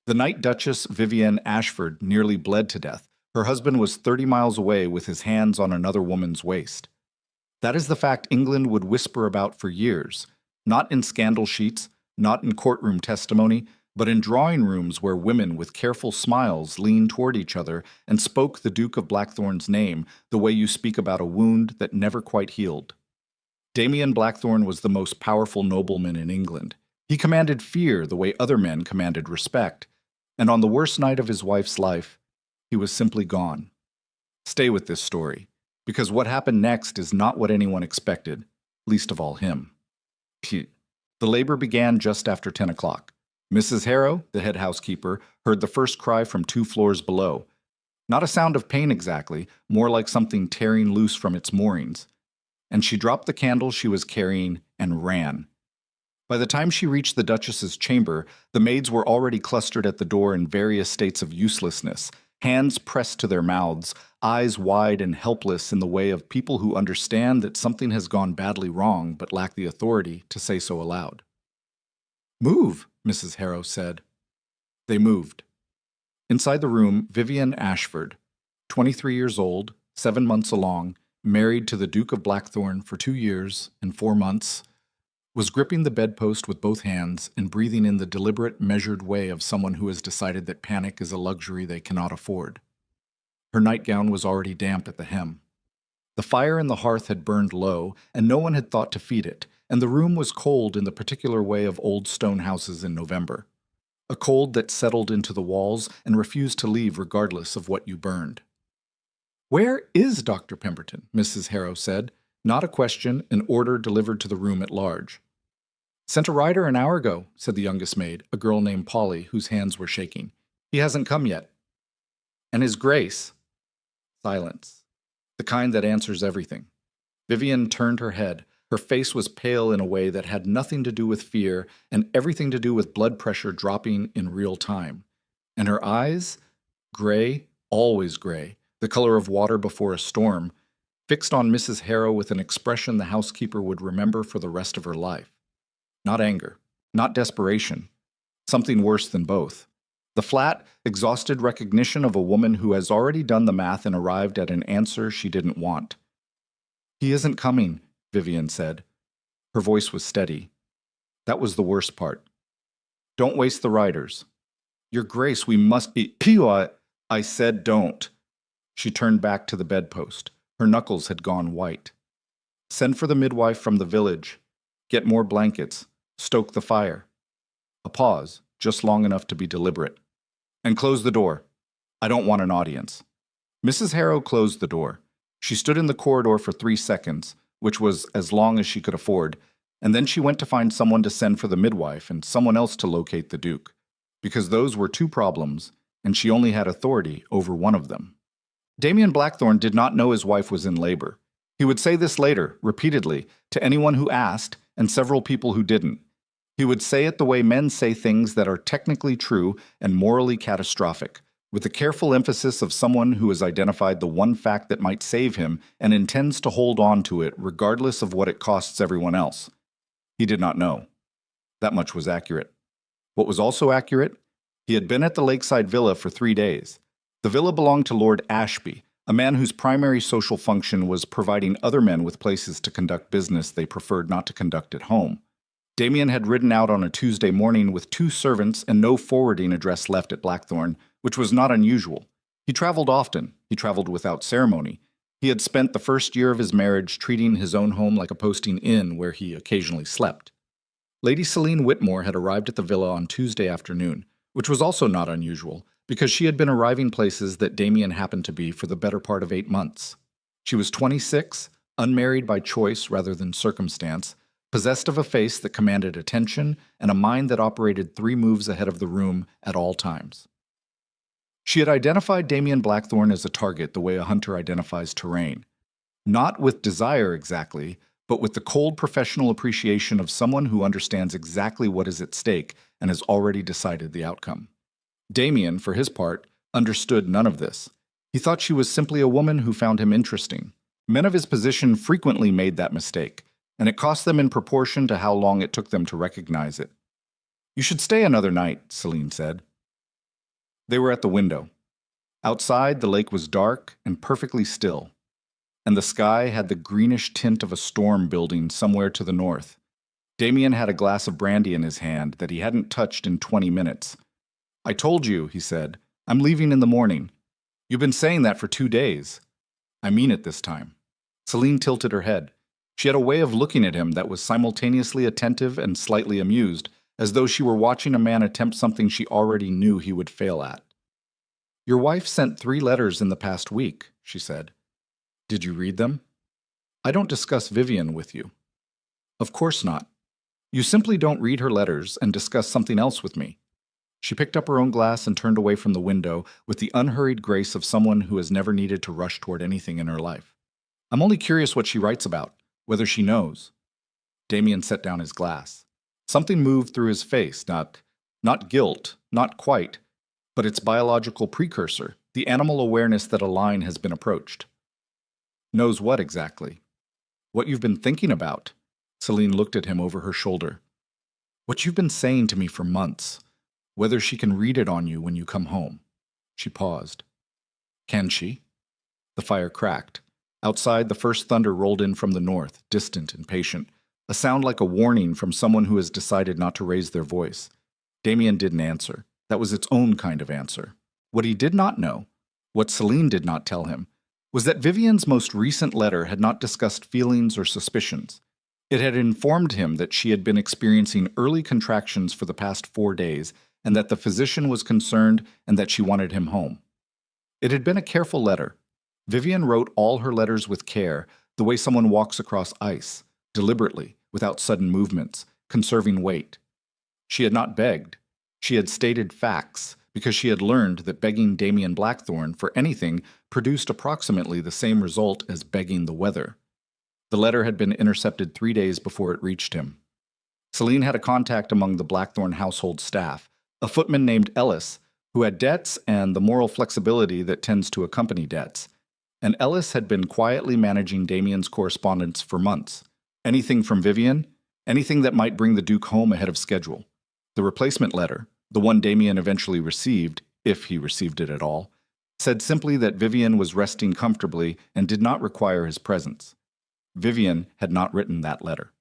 The night Duchess Vivienne Ashford nearly bled to death, her husband was 30 miles away with his hands on another woman's waist. That is the fact England would whisper about for years, not in scandal sheets, not in courtroom testimony, but in drawing rooms where women with careful smiles leaned toward each other and spoke the Duke of Blackthorn's name the way you speak about a wound that never quite healed. Damien Blackthorn was the most powerful nobleman in England. He commanded fear the way other men commanded respect, and on the worst night of his wife's life, he was simply gone. Stay with this story, because what happened next is not what anyone expected, least of all him. The labor began just after 10 o'clock. Mrs. Harrow, the head housekeeper, heard the first cry from 2 floors below. Not a sound of pain exactly, more like something tearing loose from its moorings. And she dropped the candle she was carrying and ran. By the time she reached the Duchess's chamber, the maids were already clustered at the door in various states of uselessness, hands pressed to their mouths, eyes wide and helpless in the way of people who understand that something has gone badly wrong but lack the authority to say so aloud. "Move," Mrs. Harrow said. They moved. Inside the room, Vivienne Ashford, 23 years old, 7 months along, married to the Duke of Blackthorn for 2 years and 4 months, was gripping the bedpost with both hands and breathing in the deliberate, measured way of someone who has decided that panic is a luxury they cannot afford. Her nightgown was already damp at the hem. The fire in the hearth had burned low, and no one had thought to feed it, and the room was cold in the particular way of old stone houses in November. A cold that settled into the walls and refused to leave regardless of what you burned. "Where is Dr. Pemberton?" Mrs. Harrow said, not a question, an order delivered to the room at large. "Sent a rider an hour ago," said the youngest maid, a girl named Polly, whose hands were shaking. "He hasn't come yet." "And His Grace?" Silence. The kind that answers everything. Vivienne turned her head. Her face was pale in a way that had nothing to do with fear and everything to do with blood pressure dropping in real time. And her eyes? Gray, always gray, the color of water before a storm, fixed on Mrs. Harrow with an expression the housekeeper would remember for the rest of her life. Not anger, not desperation, something worse than both. The flat, exhausted recognition of a woman who has already done the math and arrived at an answer she didn't want. "He isn't coming," Vivienne said. Her voice was steady. That was the worst part. "Don't waste the riders." "Your Grace, we must be—" I said don't." She turned back to the bedpost. Her knuckles had gone white. "Send for the midwife from the village. Get more blankets. Stoke the fire." A pause, just long enough to be deliberate. "And close the door. I don't want an audience." Mrs. Harrow closed the door. She stood in the corridor for 3 seconds, which was as long as she could afford, and then she went to find someone to send for the midwife and someone else to locate the Duke, because those were 2 problems, and she only had authority over one of them. Damien Blackthorn did not know his wife was in labor. He would say this later, repeatedly, to anyone who asked, and several people who didn't. He would say it the way men say things that are technically true and morally catastrophic, with the careful emphasis of someone who has identified the one fact that might save him and intends to hold on to it regardless of what it costs everyone else. He did not know. That much was accurate. What was also accurate? He had been at the lakeside villa for 3 days. The villa belonged to Lord Ashby, a man whose primary social function was providing other men with places to conduct business they preferred not to conduct at home. Damien had ridden out on a Tuesday morning with 2 servants and no forwarding address left at Blackthorn, which was not unusual. He traveled often. He traveled without ceremony. He had spent the first year of his marriage treating his own home like a posting inn where he occasionally slept. Lady Celine Whitmore had arrived at the villa on Tuesday afternoon, which was also not unusual, because she had been arriving places that Damien happened to be for the better part of 8 months. She was 26, unmarried by choice rather than circumstance, possessed of a face that commanded attention and a mind that operated 3 moves ahead of the room at all times. She had identified Damien Blackthorn as a target the way a hunter identifies terrain. Not with desire exactly, but with the cold professional appreciation of someone who understands exactly what is at stake and has already decided the outcome. Damien, for his part, understood none of this. He thought she was simply a woman who found him interesting. Men of his position frequently made that mistake, and it cost them in proportion to how long it took them to recognize it. "You should stay another night," Celine said. They were at the window. Outside, the lake was dark and perfectly still, and the sky had the greenish tint of a storm building somewhere to the north. Damien had a glass of brandy in his hand that he hadn't touched in 20 minutes. "I told you," he said. "I'm leaving in the morning. You've been saying that for 2 days." "I mean it this time." Celine tilted her head. She had a way of looking at him that was simultaneously attentive and slightly amused, as though she were watching a man attempt something she already knew he would fail at. "Your wife sent 3 letters in the past week," she said. "Did you read them?" "I don't discuss Vivian with you." "Of course not. You simply don't read her letters and discuss something else with me." She picked up her own glass and turned away from the window with the unhurried grace of someone who has never needed to rush toward anything in her life. "I'm only curious what she writes about, whether she knows." Damien set down his glass. Something moved through his face, not guilt, not quite, but its biological precursor, the animal awareness that a line has been approached. "Knows what exactly?" "What you've been thinking about." Celine looked at him over her shoulder. "What you've been saying to me for months. Whether she can read it on you when you come home." She paused. "Can she?" The fire cracked. Outside, the first thunder rolled in from the north, distant and patient, a sound like a warning from someone who has decided not to raise their voice. Damien didn't answer. That was its own kind of answer. What he did not know, what Celine did not tell him, was that Vivian's most recent letter had not discussed feelings or suspicions. It had informed him that she had been experiencing early contractions for the past 4 days, and that the physician was concerned and that she wanted him home. It had been a careful letter. Vivian wrote all her letters with care, the way someone walks across ice, deliberately, without sudden movements, conserving weight. She had not begged. She had stated facts, because she had learned that begging Damien Blackthorne for anything produced approximately the same result as begging the weather. The letter had been intercepted 3 days before it reached him. Celine had a contact among the Blackthorne household staff, a footman named Ellis, who had debts and the moral flexibility that tends to accompany debts. And Ellis had been quietly managing Damien's correspondence for months. Anything from Vivian, anything that might bring the Duke home ahead of schedule. The replacement letter, the one Damien eventually received, if he received it at all, said simply that Vivian was resting comfortably and did not require his presence. Vivian had not written that letter.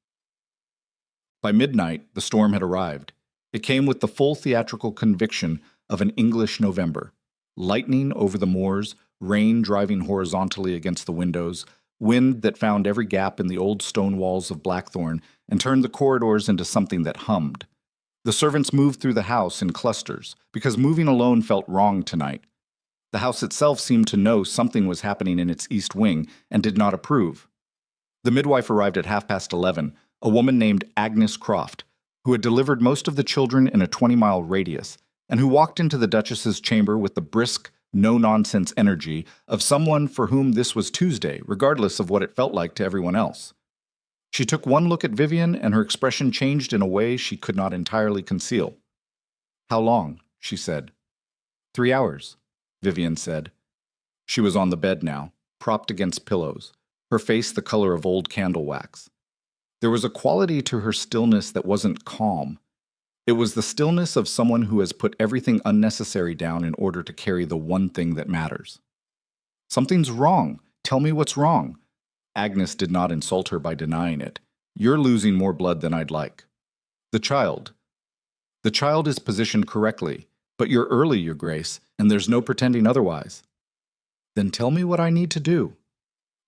By midnight, the storm had arrived. It came with the full theatrical conviction of an English November. Lightning over the moors, rain driving horizontally against the windows, wind that found every gap in the old stone walls of Blackthorne and turned the corridors into something that hummed. The servants moved through the house in clusters, because moving alone felt wrong tonight. The house itself seemed to know something was happening in its east wing and did not approve. The midwife arrived at 11:30, a woman named Agnes Croft, who had delivered most of the children in a 20-mile radius, and who walked into the Duchess's chamber with the brisk, no-nonsense energy of someone for whom this was Tuesday, regardless of what it felt like to everyone else. She took one look at Vivian, and her expression changed in a way she could not entirely conceal. "How long?" she said. 3 hours, Vivian said. She was on the bed now, propped against pillows, her face the color of old candle wax. There was a quality to her stillness that wasn't calm. It was the stillness of someone who has put everything unnecessary down in order to carry the one thing that matters. "Something's wrong. Tell me what's wrong." Agnes did not insult her by denying it. "You're losing more blood than I'd like." The child is positioned correctly, but you're early, Your Grace, and there's no pretending otherwise." "Then tell me what I need to do."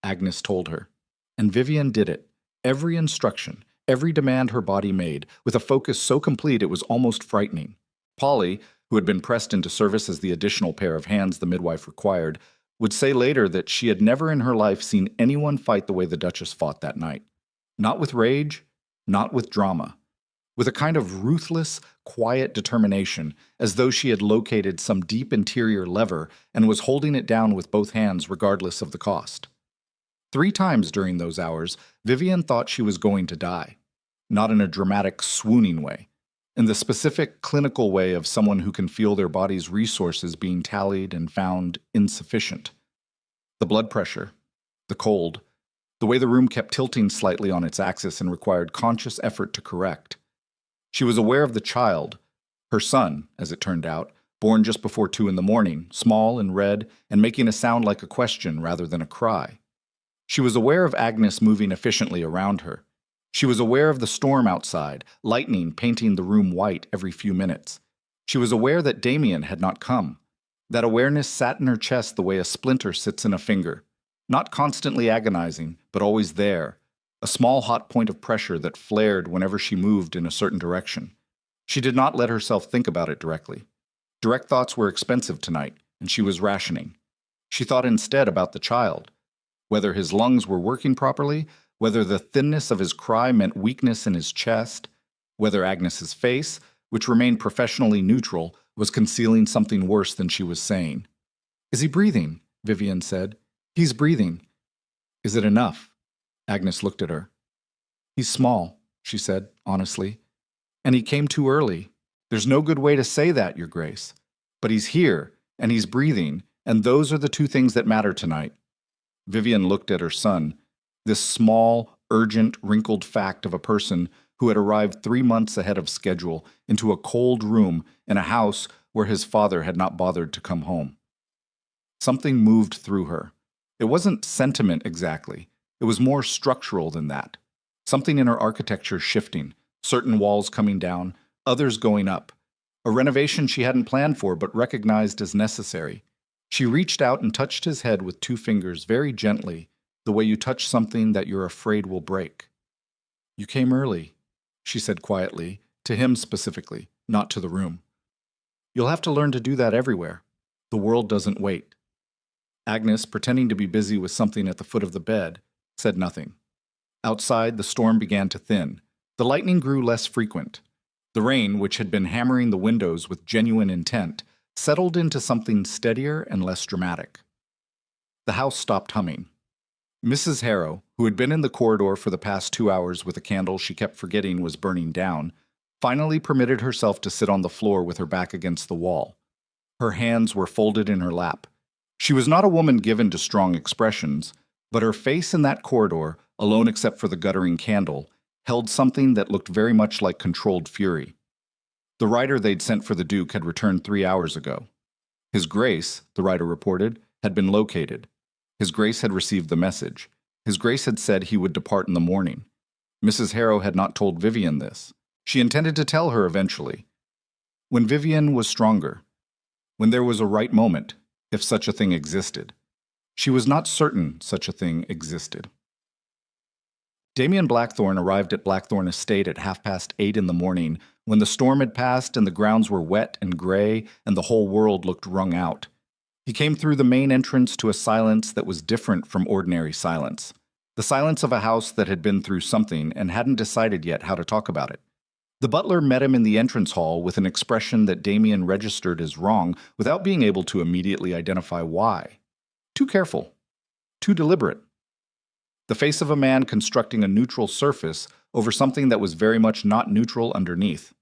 Agnes told her. And Vivian did it. Every instruction, every demand her body made, with a focus so complete it was almost frightening. Polly, who had been pressed into service as the additional pair of hands the midwife required, would say later that she had never in her life seen anyone fight the way the Duchess fought that night. Not with rage, not with drama. With a kind of ruthless, quiet determination, as though she had located some deep interior lever and was holding it down with both hands regardless of the cost. 3 times during those hours, Vivian thought she was going to die. Not in a dramatic, swooning way. In the specific, clinical way of someone who can feel their body's resources being tallied and found insufficient. The blood pressure, the cold, the way the room kept tilting slightly on its axis and required conscious effort to correct. She was aware of the child, her son, as it turned out, born just before 2 in the morning, small and red, and making a sound like a question rather than a cry. She was aware of Agnes moving efficiently around her. She was aware of the storm outside, lightning painting the room white every few minutes. She was aware that Damien had not come. That awareness sat in her chest the way a splinter sits in a finger, not constantly agonizing, but always there, a small hot point of pressure that flared whenever she moved in a certain direction. She did not let herself think about it directly. Direct thoughts were expensive tonight, and she was rationing. She thought instead about the child, whether his lungs were working properly, whether the thinness of his cry meant weakness in his chest, whether Agnes's face, which remained professionally neutral, was concealing something worse than she was saying. "Is he breathing?" Vivian said. "He's breathing." "Is it enough?" Agnes looked at her. "He's small," she said, honestly. "And he came too early. There's no good way to say that, Your Grace. But he's here, and he's breathing, and those are the two things that matter tonight." Vivian looked at her son, this small, urgent, wrinkled fact of a person who had arrived 3 months ahead of schedule into a cold room in a house where his father had not bothered to come home. Something moved through her. It wasn't sentiment exactly. It was more structural than that. Something in her architecture shifting, certain walls coming down, others going up. A renovation she hadn't planned for but recognized as necessary. She reached out and touched his head with 2 fingers very gently, the way you touch something that you're afraid will break. "You came early," she said quietly, to him specifically, not to the room. "You'll have to learn to do that everywhere. The world doesn't wait." Agnes, pretending to be busy with something at the foot of the bed, said nothing. Outside, the storm began to thin. The lightning grew less frequent. The rain, which had been hammering the windows with genuine intent, settled into something steadier and less dramatic. The house stopped humming. Mrs. Harrow, who had been in the corridor for the past 2 hours with a candle she kept forgetting was burning down, finally permitted herself to sit on the floor with her back against the wall. Her hands were folded in her lap. She was not a woman given to strong expressions, but her face in that corridor, alone except for the guttering candle, held something that looked very much like controlled fury. The writer they'd sent for the Duke had returned 3 hours ago. His Grace, the writer reported, had been located. His Grace had received the message. His Grace had said he would depart in the morning. Mrs. Harrow had not told Vivian this. She intended to tell her eventually. When Vivian was stronger. When there was a right moment, if such a thing existed. She was not certain such a thing existed. Damien Blackthorne arrived at Blackthorne Estate at 8:30 in the morning, when the storm had passed and the grounds were wet and gray and the whole world looked wrung out. He came through the main entrance to a silence that was different from ordinary silence. The silence of a house that had been through something and hadn't decided yet how to talk about it. The butler met him in the entrance hall with an expression that Damien registered as wrong without being able to immediately identify why. Too careful. Too deliberate. The face of a man constructing a neutral surface over something that was very much not neutral underneath.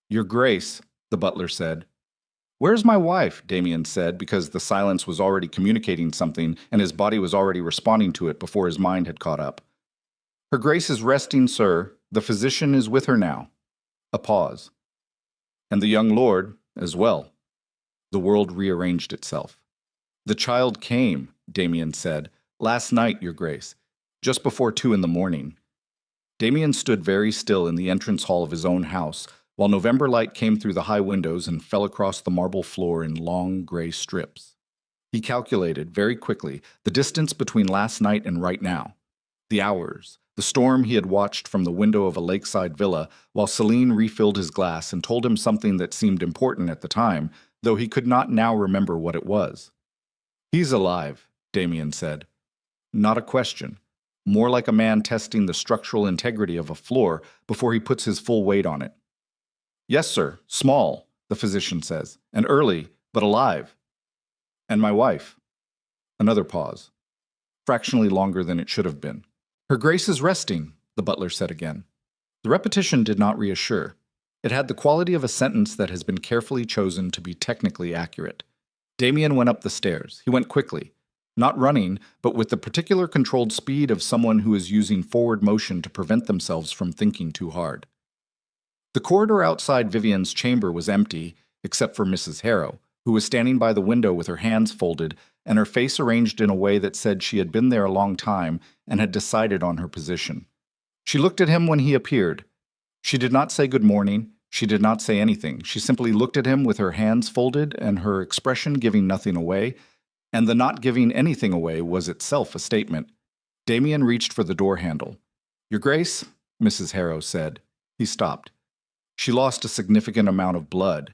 "Your Grace," the butler said. "Where's my wife?" Damien said, because the silence was already communicating something and his body was already responding to it before his mind had caught up. "Her Grace is resting, sir. The physician is with her now." A pause. "And the young lord, as well." The world rearranged itself. "The child came," Damien said. "Last night, Your Grace. Just before 2 in the morning." Damien stood very still in the entrance hall of his own house, while November light came through the high windows and fell across the marble floor in long gray strips. He calculated, very quickly, the distance between last night and right now. The hours, the storm he had watched from the window of a lakeside villa, while Celine refilled his glass and told him something that seemed important at the time, though he could not now remember what it was. "He's alive," Damien said. Not a question. More like a man testing the structural integrity of a floor before he puts his full weight on it. "Yes, sir. Small," the physician says, "and early, but alive." "And my wife." Another pause. Fractionally longer than it should have been. "Her Grace is resting," the butler said again. The repetition did not reassure. It had the quality of a sentence that has been carefully chosen to be technically accurate. Damien went up the stairs. He went quickly. Not running, but with the particular controlled speed of someone who is using forward motion to prevent themselves from thinking too hard. The corridor outside Vivian's chamber was empty, except for Mrs. Harrow, who was standing by the window with her hands folded and her face arranged in a way that said she had been there a long time and had decided on her position. She looked at him when he appeared. She did not say good morning. She did not say anything. She simply looked at him with her hands folded and her expression giving nothing away, and the not giving anything away was itself a statement. Damien reached for the door handle. "Your Grace," Mrs. Harrow said. He stopped. She lost a significant amount of blood.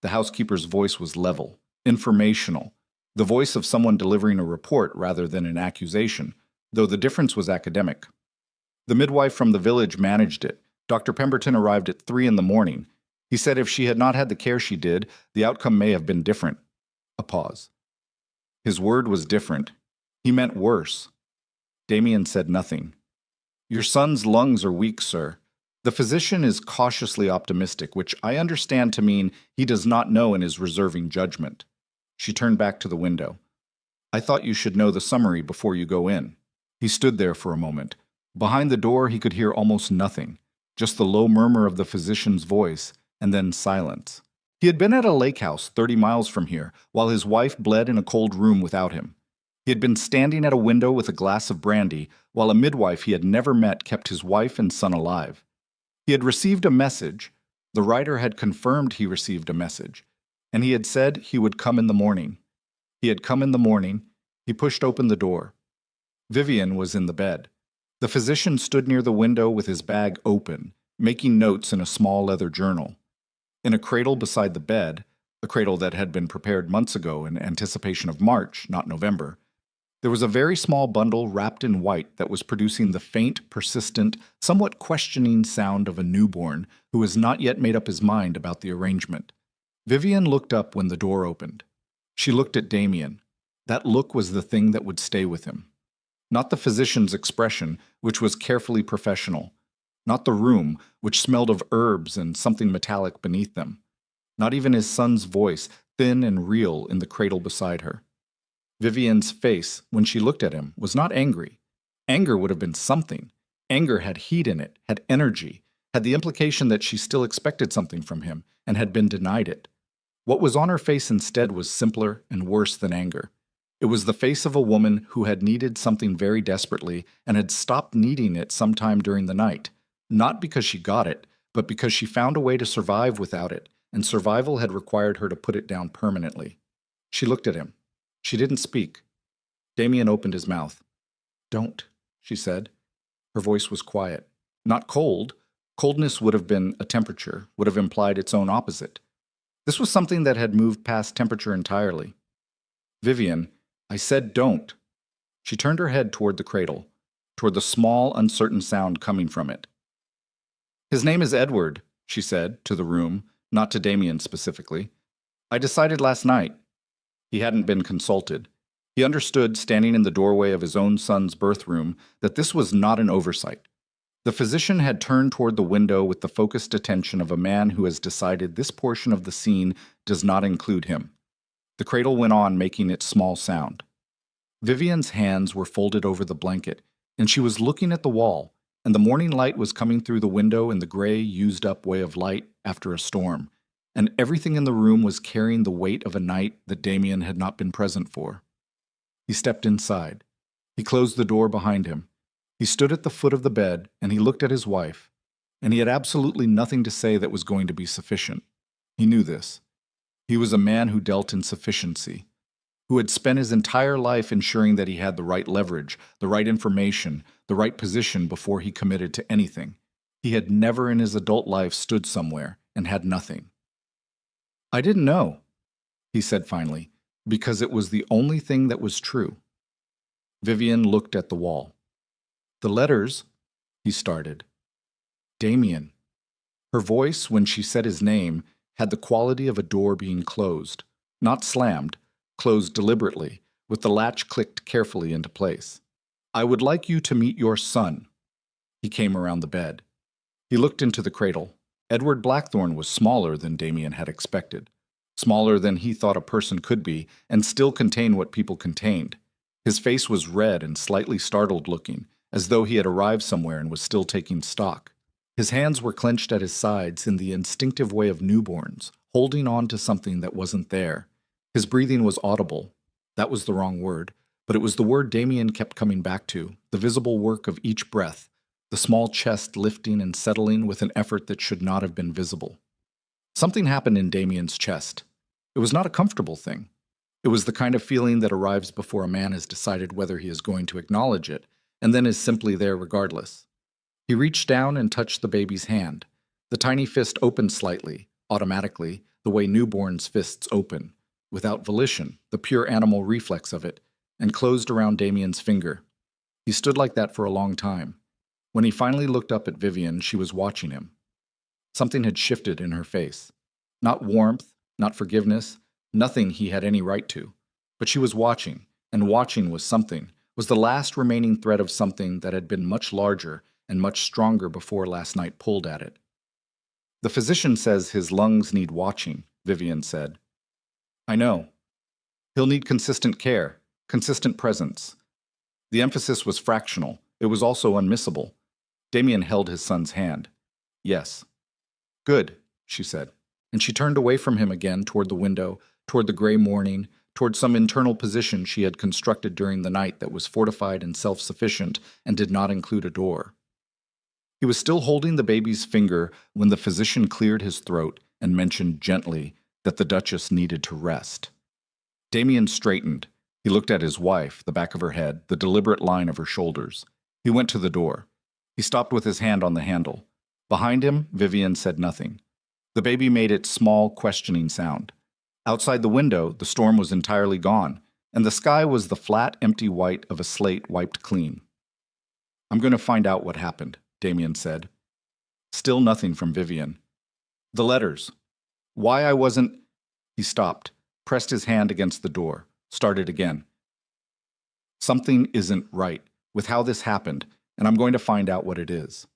The housekeeper's voice was level, informational, the voice of someone delivering a report rather than an accusation, though the difference was academic. The midwife from the village managed it. Dr. Pemberton arrived at 3 in the morning. He said if she had not had the care she did, the outcome may have been different. A pause. His word was different. He meant worse. Damien said nothing. "Your son's lungs are weak, sir. The physician is cautiously optimistic, which I understand to mean he does not know and is reserving judgment." She turned back to the window. "I thought you should know the summary before you go in." He stood there for a moment. Behind the door he could hear almost nothing, just the low murmur of the physician's voice, and then silence. He had been at a lake house 30 miles from here, while his wife bled in a cold room without him. He had been standing at a window with a glass of brandy, while a midwife he had never met kept his wife and son alive. He had received a message. The writer had confirmed he received a message, and he had said he would come in the morning. He had come in the morning. He pushed open the door. Vivian was in the bed. The physician stood near the window with his bag open, making notes in a small leather journal. In a cradle beside the bed, a cradle that had been prepared months ago in anticipation of March, not November, there was a very small bundle wrapped in white that was producing the faint, persistent, somewhat questioning sound of a newborn who has not yet made up his mind about the arrangement. Vivian looked up when the door opened. She looked at Damien. That look was the thing that would stay with him. Not the physician's expression, which was carefully professional. Not the room, which smelled of herbs and something metallic beneath them. Not even his son's voice, thin and real, in the cradle beside her. Vivian's face, when she looked at him, was not angry. Anger would have been something. Anger had heat in it, had energy, had the implication that she still expected something from him, and had been denied it. What was on her face instead was simpler and worse than anger. It was the face of a woman who had needed something very desperately and had stopped needing it sometime during the night, not because she got it, but because she found a way to survive without it, and survival had required her to put it down permanently. She looked at him. She didn't speak. Damien opened his mouth. "Don't," she said. Her voice was quiet. Not cold. Coldness would have been a temperature, would have implied its own opposite. This was something that had moved past temperature entirely. "Vivian, I said don't." She turned her head toward the cradle, toward the small, uncertain sound coming from it. "His name is Edward," she said, to the room, not to Damien specifically. "I decided last night." He hadn't been consulted. He understood, standing in the doorway of his own son's birth room, that this was not an oversight. The physician had turned toward the window with the focused attention of a man who has decided this portion of the scene does not include him. The cradle went on, making its small sound. Vivian's hands were folded over the blanket, and she was looking at the wall, and the morning light was coming through the window in the gray, used-up way of light after a storm, and everything in the room was carrying the weight of a night that Damien had not been present for. He stepped inside. He closed the door behind him. He stood at the foot of the bed, and he looked at his wife, and he had absolutely nothing to say that was going to be sufficient. He knew this. He was a man who dealt in sufficiency, who had spent his entire life ensuring that he had the right leverage, the right information, the right position before he committed to anything. He had never in his adult life stood somewhere and had nothing. "I didn't know," he said finally, because it was the only thing that was true. Vivian looked at the wall. "The letters," he started. "Damien." Her voice, when she said his name, had the quality of a door being closed, not slammed, closed deliberately, with the latch clicked carefully into place. "I would like you to meet your son." He came around the bed. He looked into the cradle. Edward Blackthorne was smaller than Damien had expected, smaller than he thought a person could be, and still contain what people contained. His face was red and slightly startled looking, as though he had arrived somewhere and was still taking stock. His hands were clenched at his sides in the instinctive way of newborns, holding on to something that wasn't there. His breathing was audible. That was the wrong word, but it was the word Damien kept coming back to, the visible work of each breath, the small chest lifting and settling with an effort that should not have been visible. Something happened in Damien's chest. It was not a comfortable thing. It was the kind of feeling that arrives before a man has decided whether he is going to acknowledge it, and then is simply there regardless. He reached down and touched the baby's hand. The tiny fist opened slightly, automatically, the way newborns' fists open, without volition, the pure animal reflex of it, and closed around Damien's finger. He stood like that for a long time. When he finally looked up at Vivian, she was watching him. Something had shifted in her face. Not warmth, not forgiveness, nothing he had any right to. But she was watching, and watching was something, was the last remaining thread of something that had been much larger and much stronger before last night pulled at it. The physician says his lungs need watching, Vivian said. I know. He'll need consistent care, consistent presence. The emphasis was fractional. It was also unmissable. Damien held his son's hand. Yes. Good, she said, and she turned away from him again toward the window, toward the gray morning, toward some internal position she had constructed during the night that was fortified and self-sufficient and did not include a door. He was still holding the baby's finger when the physician cleared his throat and mentioned gently that the Duchess needed to rest. Damien straightened. He looked at his wife, the back of her head, the deliberate line of her shoulders. He went to the door. He stopped with his hand on the handle. Behind him, Vivian said nothing. The baby made its small, questioning sound. Outside the window, the storm was entirely gone, and the sky was the flat, empty white of a slate wiped clean. I'm going to find out what happened, Damien said. Still nothing from Vivian. The letters. Why I wasn't... He stopped, pressed his hand against the door, started again. Something isn't right with how this happened, and I'm going to find out what it is.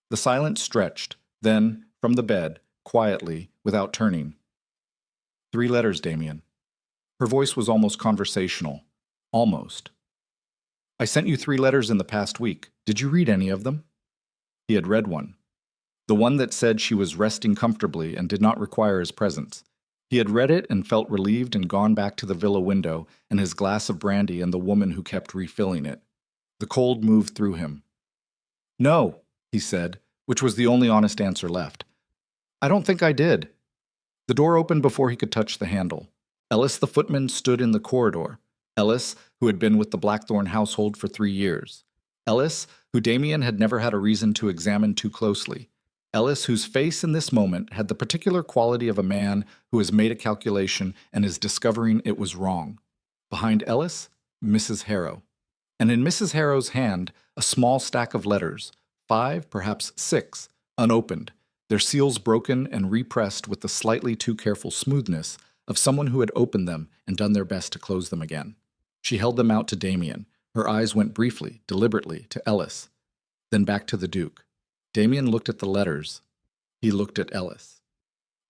The silence stretched, then, from the bed, quietly, without turning. 3 letters, Damien. Her voice was almost conversational. Almost. I sent you 3 letters in the past week. Did you read any of them? He had read one. The one that said she was resting comfortably and did not require his presence. He had read it and felt relieved and gone back to the villa window and his glass of brandy and the woman who kept refilling it. The cold moved through him. No, he said, which was the only honest answer left. I don't think I did. The door opened before he could touch the handle. Ellis the footman stood in the corridor. Ellis, who had been with the Blackthorn household for 3 years. Ellis, who Damien had never had a reason to examine too closely. Ellis, whose face in this moment had the particular quality of a man who has made a calculation and is discovering it was wrong. Behind Ellis, Mrs. Harrow. And in Mrs. Harrow's hand, a small stack of letters, 5, perhaps 6, unopened, their seals broken and repressed with the slightly too careful smoothness of someone who had opened them and done their best to close them again. She held them out to Damien. Her eyes went briefly, deliberately, to Ellis, then back to the Duke. Damien looked at the letters. He looked at Ellis.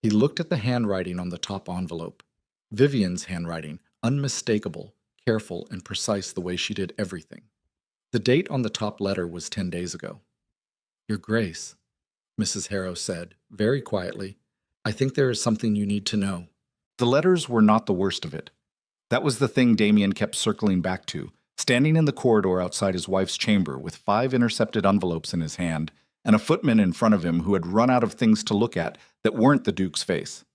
He looked at the handwriting on the top envelope. Vivian's handwriting, unmistakable, careful, and precise the way she did everything. The date on the top letter was 10 days ago. Your Grace, Mrs. Harrow said, very quietly, I think there is something you need to know. The letters were not the worst of it. That was the thing Damien kept circling back to, standing in the corridor outside his wife's chamber with 5 intercepted envelopes in his hand, and a footman in front of him who had run out of things to look at that weren't the Duke's face.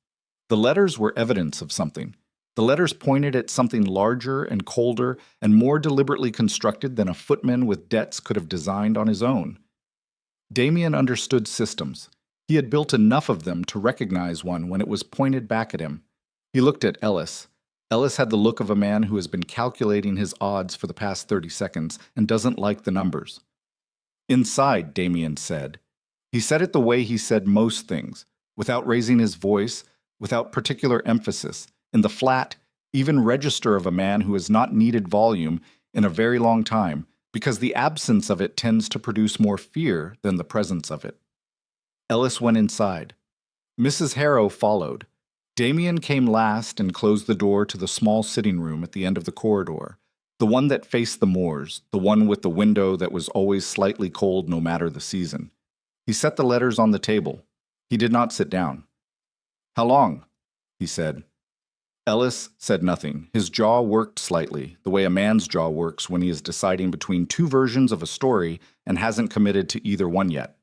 The letters were evidence of something. The letters pointed at something larger and colder and more deliberately constructed than a footman with debts could have designed on his own. Damien understood systems. He had built enough of them to recognize one when it was pointed back at him. He looked at Ellis. Ellis had the look of a man who has been calculating his odds for the past 30 seconds and doesn't like the numbers. Inside, Damien said. He said it the way he said most things, without raising his voice, without particular emphasis, in the flat, even register of a man who has not needed volume in a very long time, because the absence of it tends to produce more fear than the presence of it. Ellis went inside. Mrs. Harrow followed. Damien came last and closed the door to the small sitting room at the end of the corridor, the one that faced the moors, the one with the window that was always slightly cold no matter the season. He set the letters on the table. He did not sit down. How long? He said. Ellis said nothing. His jaw worked slightly, the way a man's jaw works when he is deciding between two versions of a story and hasn't committed to either one yet.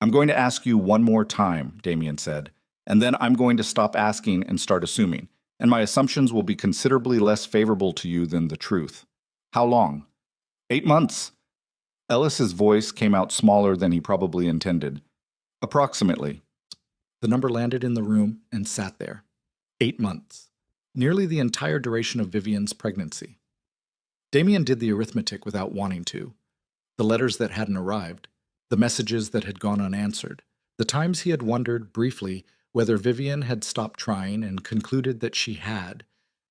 I'm going to ask you one more time, Damien said, and then I'm going to stop asking and start assuming, and my assumptions will be considerably less favorable to you than the truth. How long? 8 months. Ellis's voice came out smaller than he probably intended. Approximately. The number landed in the room and sat there. 8 months. Nearly the entire duration of Vivian's pregnancy. Damien did the arithmetic without wanting to. The letters that hadn't arrived, the messages that had gone unanswered, the times he had wondered briefly whether Vivian had stopped trying and concluded that she had,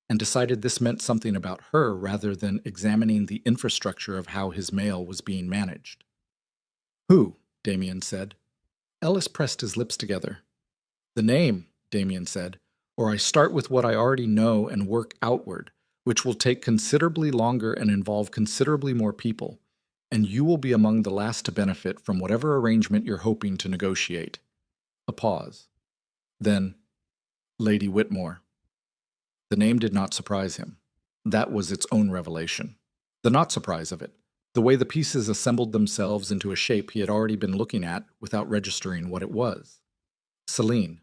and decided this meant something about her rather than examining the infrastructure of how his mail was being managed. Who? Damien said. Ellis pressed his lips together. The name, Damien said, or I start with what I already know and work outward, which will take considerably longer and involve considerably more people, and you will be among the last to benefit from whatever arrangement you're hoping to negotiate. A pause. Then, Lady Whitmore. The name did not surprise him. That was its own revelation. The not surprise of it, the way the pieces assembled themselves into a shape he had already been looking at without registering what it was. Celine.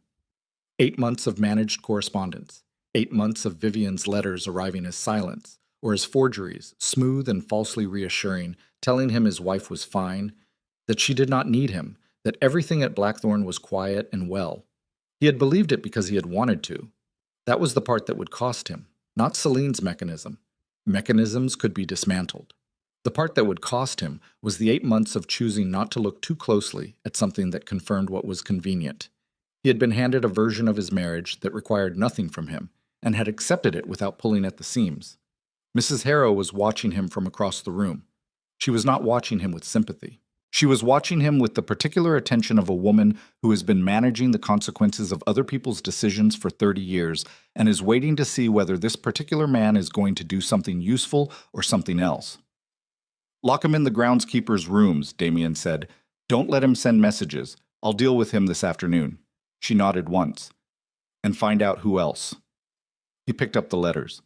8 months of managed correspondence, 8 months of Vivian's letters arriving as silence, or as forgeries, smooth and falsely reassuring, telling him his wife was fine, that she did not need him, that everything at Blackthorn was quiet and well. He had believed it because he had wanted to. That was the part that would cost him, not Celine's mechanism. Mechanisms could be dismantled. The part that would cost him was the 8 months of choosing not to look too closely at something that confirmed what was convenient. He had been handed a version of his marriage that required nothing from him, and had accepted it without pulling at the seams. Mrs. Harrow was watching him from across the room. She was not watching him with sympathy. She was watching him with the particular attention of a woman who has been managing the consequences of other people's decisions for 30 years and is waiting to see whether this particular man is going to do something useful or something else. Lock him in the groundskeeper's rooms, Damien said. Don't let him send messages. I'll deal with him this afternoon. She nodded once. And find out who else. He picked up the letters.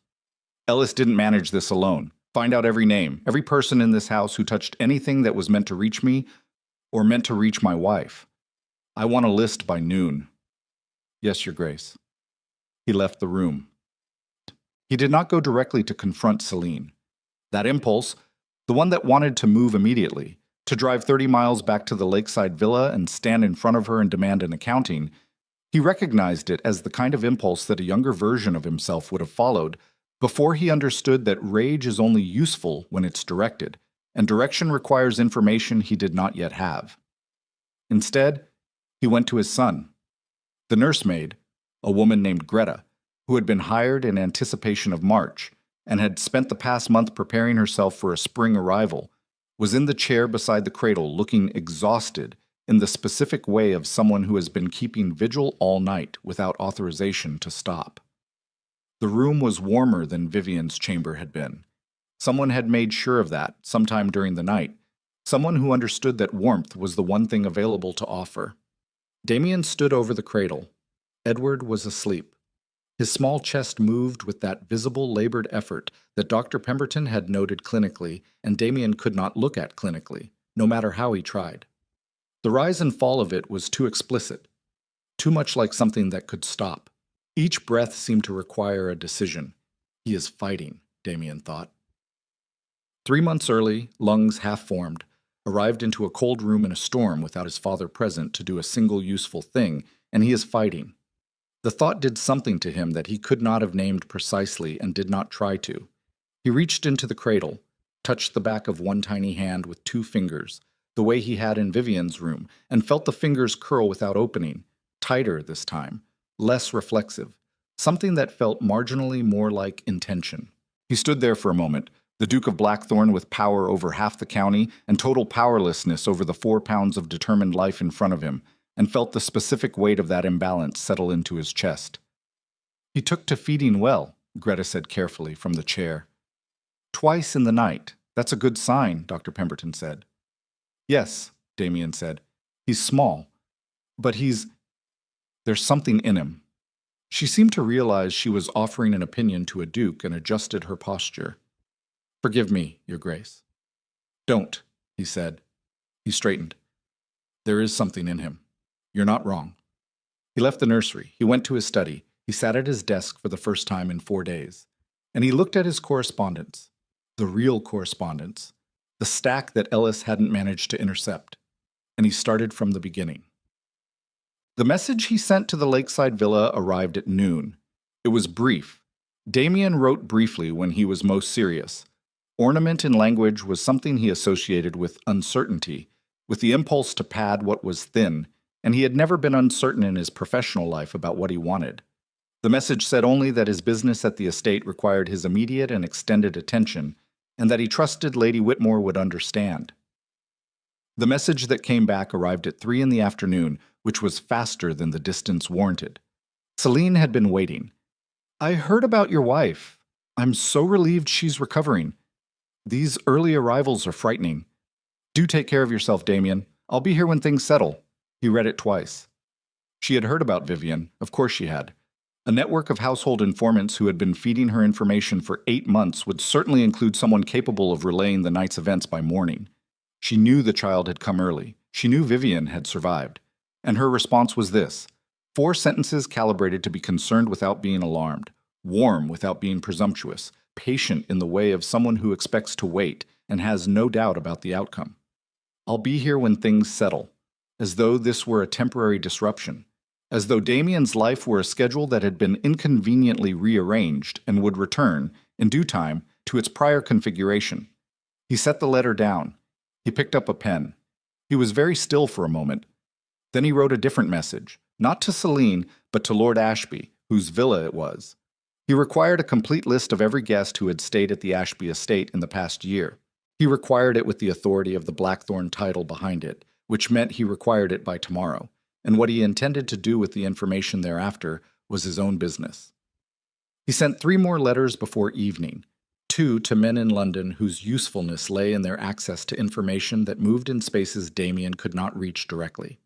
Ellis didn't manage this alone. Find out every name, every person in this house who touched anything that was meant to reach me or meant to reach my wife. I want a list by noon. Yes, Your Grace. He left the room. He did not go directly to confront Celine. That impulse, the one that wanted to move immediately, to drive 30 miles back to the lakeside villa and stand in front of her and demand an accounting, he recognized it as the kind of impulse that a younger version of himself would have followed before he understood that rage is only useful when it's directed, and direction requires information he did not yet have. Instead, he went to his son. The nursemaid, a woman named Greta, who had been hired in anticipation of March and had spent the past month preparing herself for a spring arrival, was in the chair beside the cradle looking exhausted in the specific way of someone who has been keeping vigil all night without authorization to stop. The room was warmer than Vivian's chamber had been. Someone had made sure of that sometime during the night, someone who understood that warmth was the one thing available to offer. Damien stood over the cradle. Edward was asleep. His small chest moved with that visible labored effort that Dr. Pemberton had noted clinically and Damien could not look at clinically, no matter how he tried. The rise and fall of it was too explicit, too much like something that could stop. Each breath seemed to require a decision. He is fighting, Damien thought. 3 months early, lungs half-formed, arrived into a cold room in a storm without his father present to do a single useful thing, and he is fighting. The thought did something to him that he could not have named precisely and did not try to. He reached into the cradle, touched the back of one tiny hand with 2 fingers, the way he had in Vivian's room, and felt the fingers curl without opening, tighter this time, less reflexive, something that felt marginally more like intention. He stood there for a moment, the Duke of Blackthorn with power over half the county and total powerlessness over the 4 pounds of determined life in front of him, and felt the specific weight of that imbalance settle into his chest. He took to feeding well, Greta said carefully from the chair. Twice in the night. That's a good sign, Dr. Pemberton said. Yes, Damien said. He's small, but there's something in him. She seemed to realize she was offering an opinion to a duke and adjusted her posture. "Forgive me, Your Grace." "Don't," he said. He straightened. "There is something in him. You're not wrong." He left the nursery. He went to his study. He sat at his desk for the first time in 4 days. And he looked at his correspondence. The real correspondence. The stack that Ellis hadn't managed to intercept. And he started from the beginning. The message he sent to the lakeside villa arrived at noon. It was brief. Damien wrote briefly when he was most serious. Ornament in language was something he associated with uncertainty, with the impulse to pad what was thin, and he had never been uncertain in his professional life about what he wanted. The message said only that his business at the estate required his immediate and extended attention, and that he trusted Lady Whitmore would understand. The message that came back arrived at 3 in the afternoon, which was faster than the distance warranted. Celine had been waiting. "I heard about your wife. I'm so relieved she's recovering. These early arrivals are frightening. Do take care of yourself, Damien. I'll be here when things settle." He read it twice. She had heard about Vivian. Of course she had. A network of household informants who had been feeding her information for 8 months would certainly include someone capable of relaying the night's events by morning. She knew the child had come early. She knew Vivian had survived. And her response was this: 4 sentences calibrated to be concerned without being alarmed, warm without being presumptuous, patient in the way of someone who expects to wait and has no doubt about the outcome. "I'll be here when things settle," as though this were a temporary disruption, as though Damien's life were a schedule that had been inconveniently rearranged and would return, in due time, to its prior configuration. He set the letter down. He picked up a pen. He was very still for a moment. Then he wrote a different message, not to Celine, but to Lord Ashby, whose villa it was. He required a complete list of every guest who had stayed at the Ashby estate in the past year. He required it with the authority of the Blackthorn title behind it, which meant he required it by tomorrow, and what he intended to do with the information thereafter was his own business. He sent 3 more letters before evening, 2 to men in London whose usefulness lay in their access to information that moved in spaces Damien could not reach directly.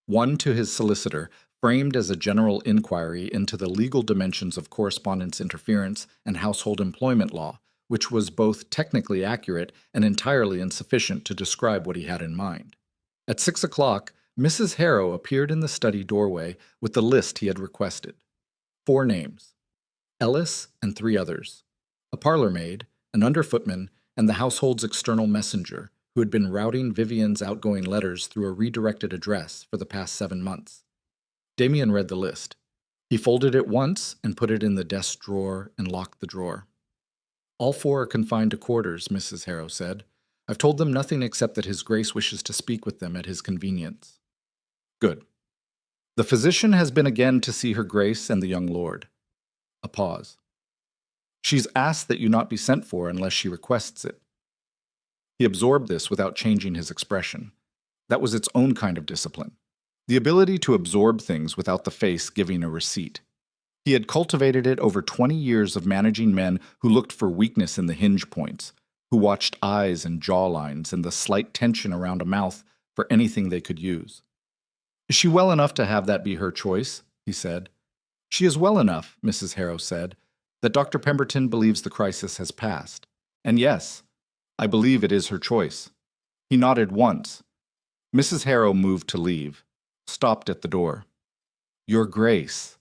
1 to his solicitor, framed as a general inquiry into the legal dimensions of correspondence interference and household employment law, which was both technically accurate and entirely insufficient to describe what he had in mind. At 6 o'clock, Mrs. Harrow appeared in the study doorway with the list he had requested. 4 names: Ellis and 3 others, a parlor maid, an underfootman, and the household's external messenger, who had been routing Vivian's outgoing letters through a redirected address for the past 7 months. Damien read the list. He folded it once and put it in the desk drawer and locked the drawer. "All 4 are confined to quarters," Mrs. Harrow said. "I've told them nothing except that His Grace wishes to speak with them at his convenience." "Good. The physician has been again to see Her Grace and the young lord." A pause. "She's asked that you not be sent for unless she requests it." He absorbed this without changing his expression. That was its own kind of discipline. The ability to absorb things without the face giving a receipt. He had cultivated it over 20 years of managing men who looked for weakness in the hinge points, who watched eyes and jawlines and the slight tension around a mouth for anything they could use. "Is she well enough to have that be her choice?" he said. "She is well enough," Mrs. Harrow said, "that Dr. Pemberton believes the crisis has passed. And yes, I believe it is her choice." He nodded once. Mrs. Harrow moved to leave, stopped at the door. "Your Grace."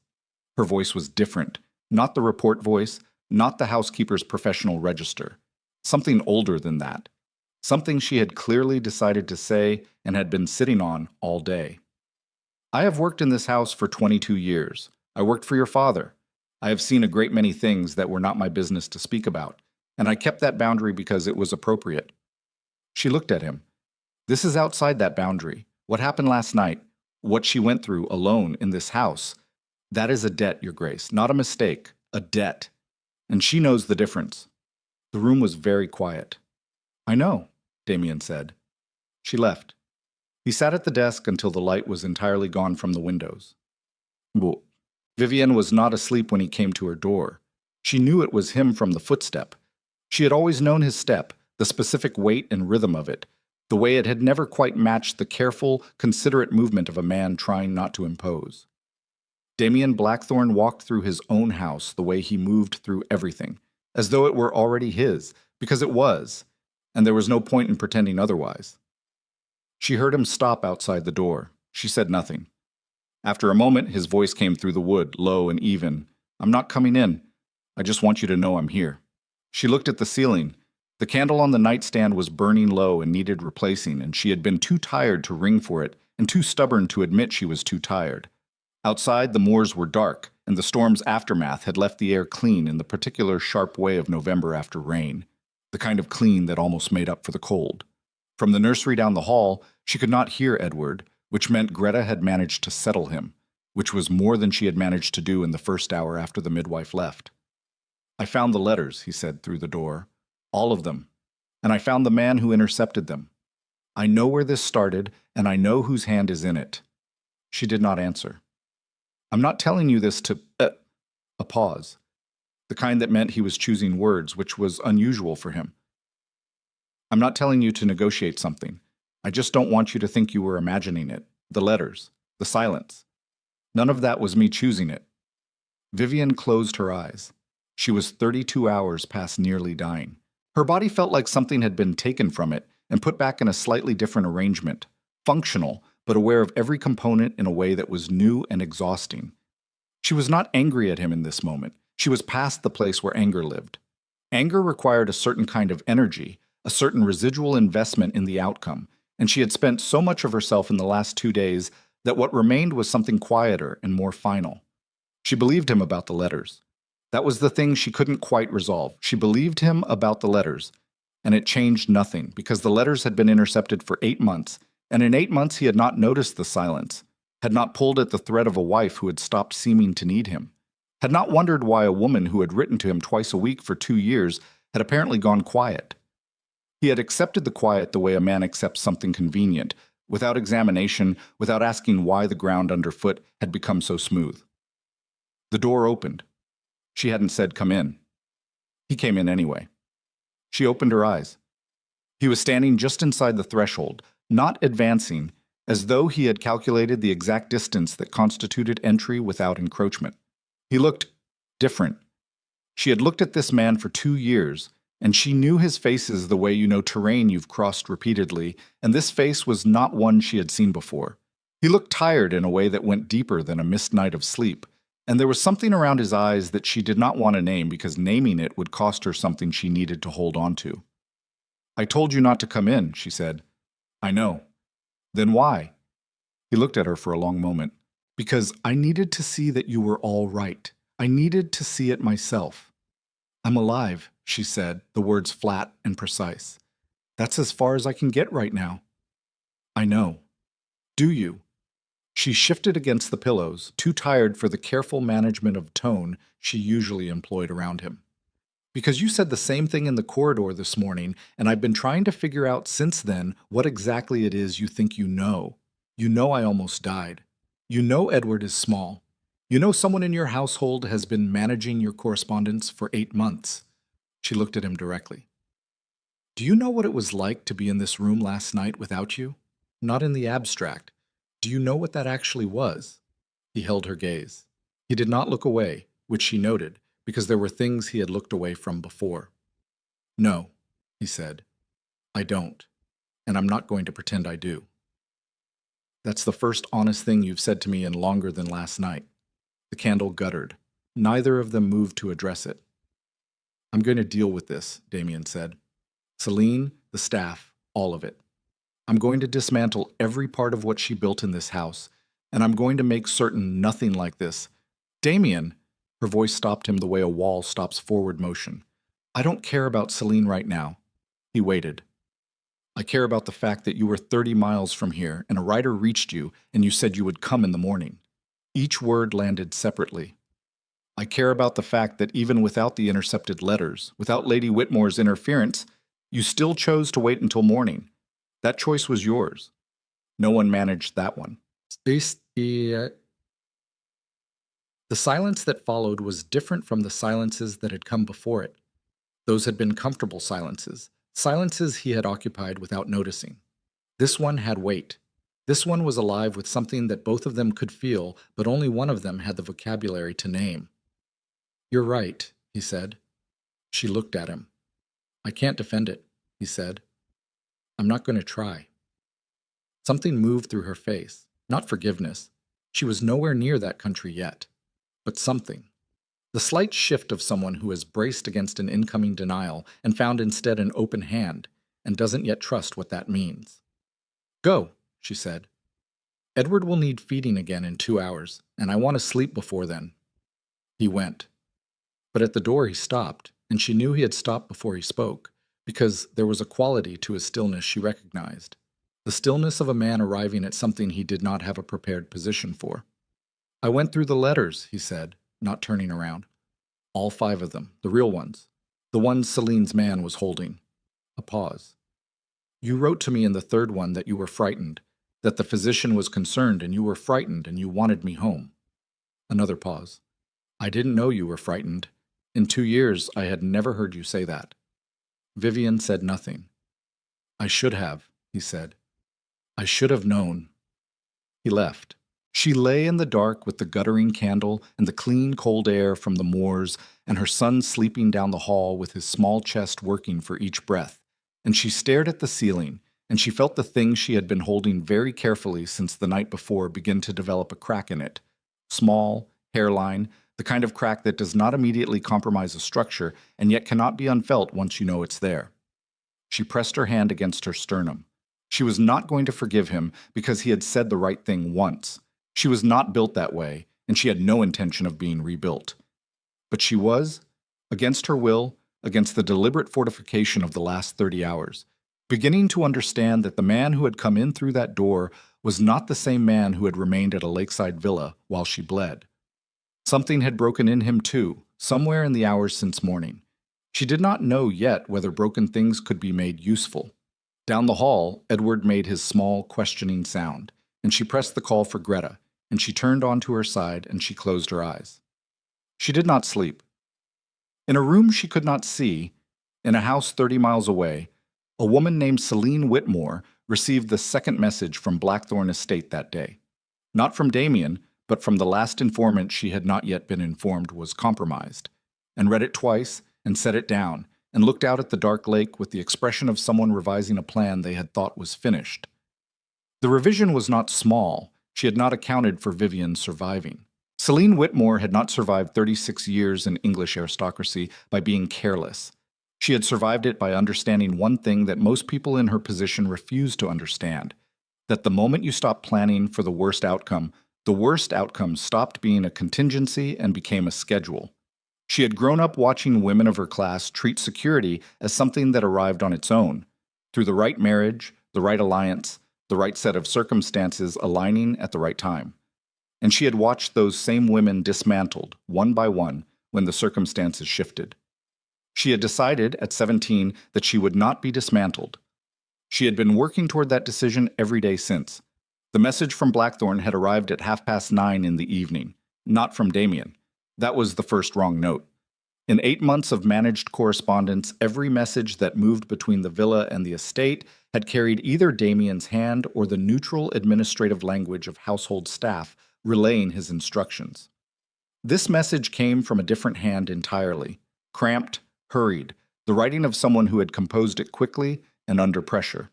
Her voice was different, not the report voice, not the housekeeper's professional register. Something older than that. Something she had clearly decided to say and had been sitting on all day. "I have worked in this house for 22 years. I worked for your father. I have seen a great many things that were not my business to speak about, and I kept that boundary because it was appropriate." She looked at him. "This is outside that boundary. What happened last night, what she went through alone in this house, that is a debt, Your Grace, not a mistake, a debt. And she knows the difference." The room was very quiet. "I know," Damien said. She left. He sat at the desk until the light was entirely gone from the windows. Well, Vivian was not asleep when he came to her door. She knew it was him from the footstep. She had always known his step, the specific weight and rhythm of it, the way it had never quite matched the careful, considerate movement of a man trying not to impose. Damien Blackthorne walked through his own house the way he moved through everything, as though it were already his, because it was, and there was no point in pretending otherwise. She heard him stop outside the door. She said nothing. After a moment, his voice came through the wood, low and even. "I'm not coming in. I just want you to know I'm here." She looked at the ceiling. The candle on the nightstand was burning low and needed replacing, and she had been too tired to ring for it and too stubborn to admit she was too tired. Outside, the moors were dark, and the storm's aftermath had left the air clean in the particular sharp way of November after rain, the kind of clean that almost made up for the cold. From the nursery down the hall, she could not hear Edward, which meant Greta had managed to settle him, which was more than she had managed to do in the first hour after the midwife left. "I found the letters," he said through the door. "All of them. And I found the man who intercepted them. I know where this started, and I know whose hand is in it." She did not answer. "I'm not telling you this to—" A pause. The kind that meant he was choosing words, which was unusual for him. "I'm not telling you to negotiate something. I just don't want you to think you were imagining it. The letters. The silence. None of that was me choosing it." Vivian closed her eyes. She was 32 hours past nearly dying. Her body felt like something had been taken from it and put back in a slightly different arrangement, functional, but aware of every component in a way that was new and exhausting. She was not angry at him in this moment. She was past the place where anger lived. Anger required a certain kind of energy, a certain residual investment in the outcome, and she had spent so much of herself in the last 2 days that what remained was something quieter and more final. She believed him about the letters. That was the thing she couldn't quite resolve. She believed him about the letters, and it changed nothing because the letters had been intercepted for 8 months, and in 8 months he had not noticed the silence, had not pulled at the thread of a wife who had stopped seeming to need him, had not wondered why a woman who had written to him twice a week for 2 years had apparently gone quiet. He had accepted the quiet the way a man accepts something convenient, without examination, without asking why the ground underfoot had become so smooth. The door opened. She hadn't said, "Come in." He came in anyway. She opened her eyes. He was standing just inside the threshold, not advancing, as though he had calculated the exact distance that constituted entry without encroachment. He looked different. She had looked at this man for 2 years, and she knew his faces the way you know terrain you've crossed repeatedly, and this face was not one she had seen before. He looked tired in a way that went deeper than a missed night of sleep, and there was something around his eyes that she did not want to name because naming it would cost her something she needed to hold on to. "I told you not to come in," she said. "I know." "Then why?" He looked at her for a long moment. "Because I needed to see that you were all right. I needed to see it myself." "I'm alive," she said, the words flat and precise. "That's as far as I can get right now." "I know." "Do you?" She shifted against the pillows, too tired for the careful management of tone she usually employed around him. "Because you said the same thing in the corridor this morning, and I've been trying to figure out since then what exactly it is you think you know. You know I almost died. You know Edward is small. You know someone in your household has been managing your correspondence for 8 months. She looked at him directly. "Do you know what it was like to be in this room last night without you? Not in the abstract. Do you know what that actually was?" He held her gaze. He did not look away, which she noted, because there were things he had looked away from before. "No," he said. "I don't, and I'm not going to pretend I do." "That's the first honest thing you've said to me in longer than last night." The candle guttered. Neither of them moved to address it. "I'm going to deal with this," Damien said. "Celine, the staff, all of it. I'm going to dismantle every part of what she built in this house, and I'm going to make certain nothing like this." "Damien!" Her voice stopped him the way a wall stops forward motion. "I don't care about Celine right now." He waited. "I care about the fact that you were 30 miles from here, and a rider reached you, and you said you would come in the morning." Each word landed separately. "I care about the fact that even without the intercepted letters, without Lady Whitmore's interference, you still chose to wait until morning. That choice was yours. No one managed that one." The silence that followed was different from the silences that had come before it. Those had been comfortable silences, silences he had occupied without noticing. This one had weight. This one was alive with something that both of them could feel, but only one of them had the vocabulary to name. "You're right," he said. She looked at him. "I can't defend it," he said. "I'm not going to try." Something moved through her face, not forgiveness. She was nowhere near that country yet. But something. The slight shift of someone who has braced against an incoming denial and found instead an open hand, and doesn't yet trust what that means. "Go," she said. "Edward will need feeding again in 2 hours, and I want to sleep before then." He went. But at the door he stopped, and she knew he had stopped before he spoke, because there was a quality to his stillness she recognized. The stillness of a man arriving at something he did not have a prepared position for. "I went through the letters," he said, not turning around. "All 5 of them, the real ones. The ones Celine's man was holding." A pause. "You wrote to me in the 3rd one that you were frightened, that the physician was concerned and you were frightened and you wanted me home." Another pause. "I didn't know you were frightened. In 2 years, I had never heard you say that." Vivian said nothing. "I should have," he said. "I should have known." He left. She lay in the dark with the guttering candle and the clean, cold air from the moors, and her son sleeping down the hall with his small chest working for each breath. And she stared at the ceiling, and she felt the thing she had been holding very carefully since the night before begin to develop a crack in it. Small, hairline, the kind of crack that does not immediately compromise a structure and yet cannot be unfelt once you know it's there. She pressed her hand against her sternum. She was not going to forgive him because he had said the right thing once. She was not built that way, and she had no intention of being rebuilt. But she was, against her will, against the deliberate fortification of the last 30 hours, beginning to understand that the man who had come in through that door was not the same man who had remained at a lakeside villa while she bled. Something had broken in him too, somewhere in the hours since morning. She did not know yet whether broken things could be made useful. Down the hall, Edward made his small, questioning sound, and she pressed the call for Greta, and she turned onto her side and she closed her eyes. She did not sleep. In a room she could not see, in a house 30 miles away, a woman named Celine Whitmore received the 2nd message from Blackthorn Estate that day. Not from Damien, but from the last informant she had not yet been informed was compromised, and read it twice and set it down, and looked out at the dark lake with the expression of someone revising a plan they had thought was finished. The revision was not small. She had not accounted for Vivian's surviving. Celine Whitmore had not survived 36 years in English aristocracy by being careless. She had survived it by understanding one thing that most people in her position refused to understand, that the moment you stopped planning for the worst outcome stopped being a contingency and became a schedule. She had grown up watching women of her class treat security as something that arrived on its own, through the right marriage, the right alliance, the right set of circumstances aligning at the right time. And she had watched those same women dismantled, one by one, when the circumstances shifted. She had decided at 17 that she would not be dismantled. She had been working toward that decision every day since. The message from Blackthorn had arrived at 9:30 in the evening, not from Damien. That was the first wrong note. In 8 months of managed correspondence, every message that moved between the villa and the estate had carried either Damien's hand or the neutral administrative language of household staff relaying his instructions. This message came from a different hand entirely, cramped, hurried, the writing of someone who had composed it quickly and under pressure.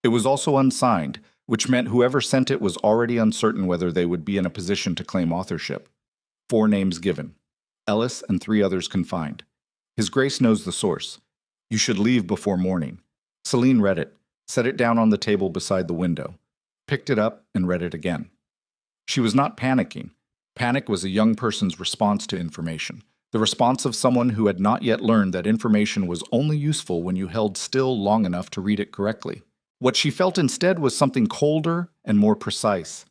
It was also unsigned, which meant whoever sent it was already uncertain whether they would be in a position to claim authorship. 4 names given. Ellis and 3 others confined. His Grace knows the source. You should leave before morning. Celine read it, set it down on the table beside the window, picked it up, and read it again. She was not panicking. Panic was a young person's response to information, the response of someone who had not yet learned that information was only useful when you held still long enough to read it correctly. What she felt instead was something colder and more precise.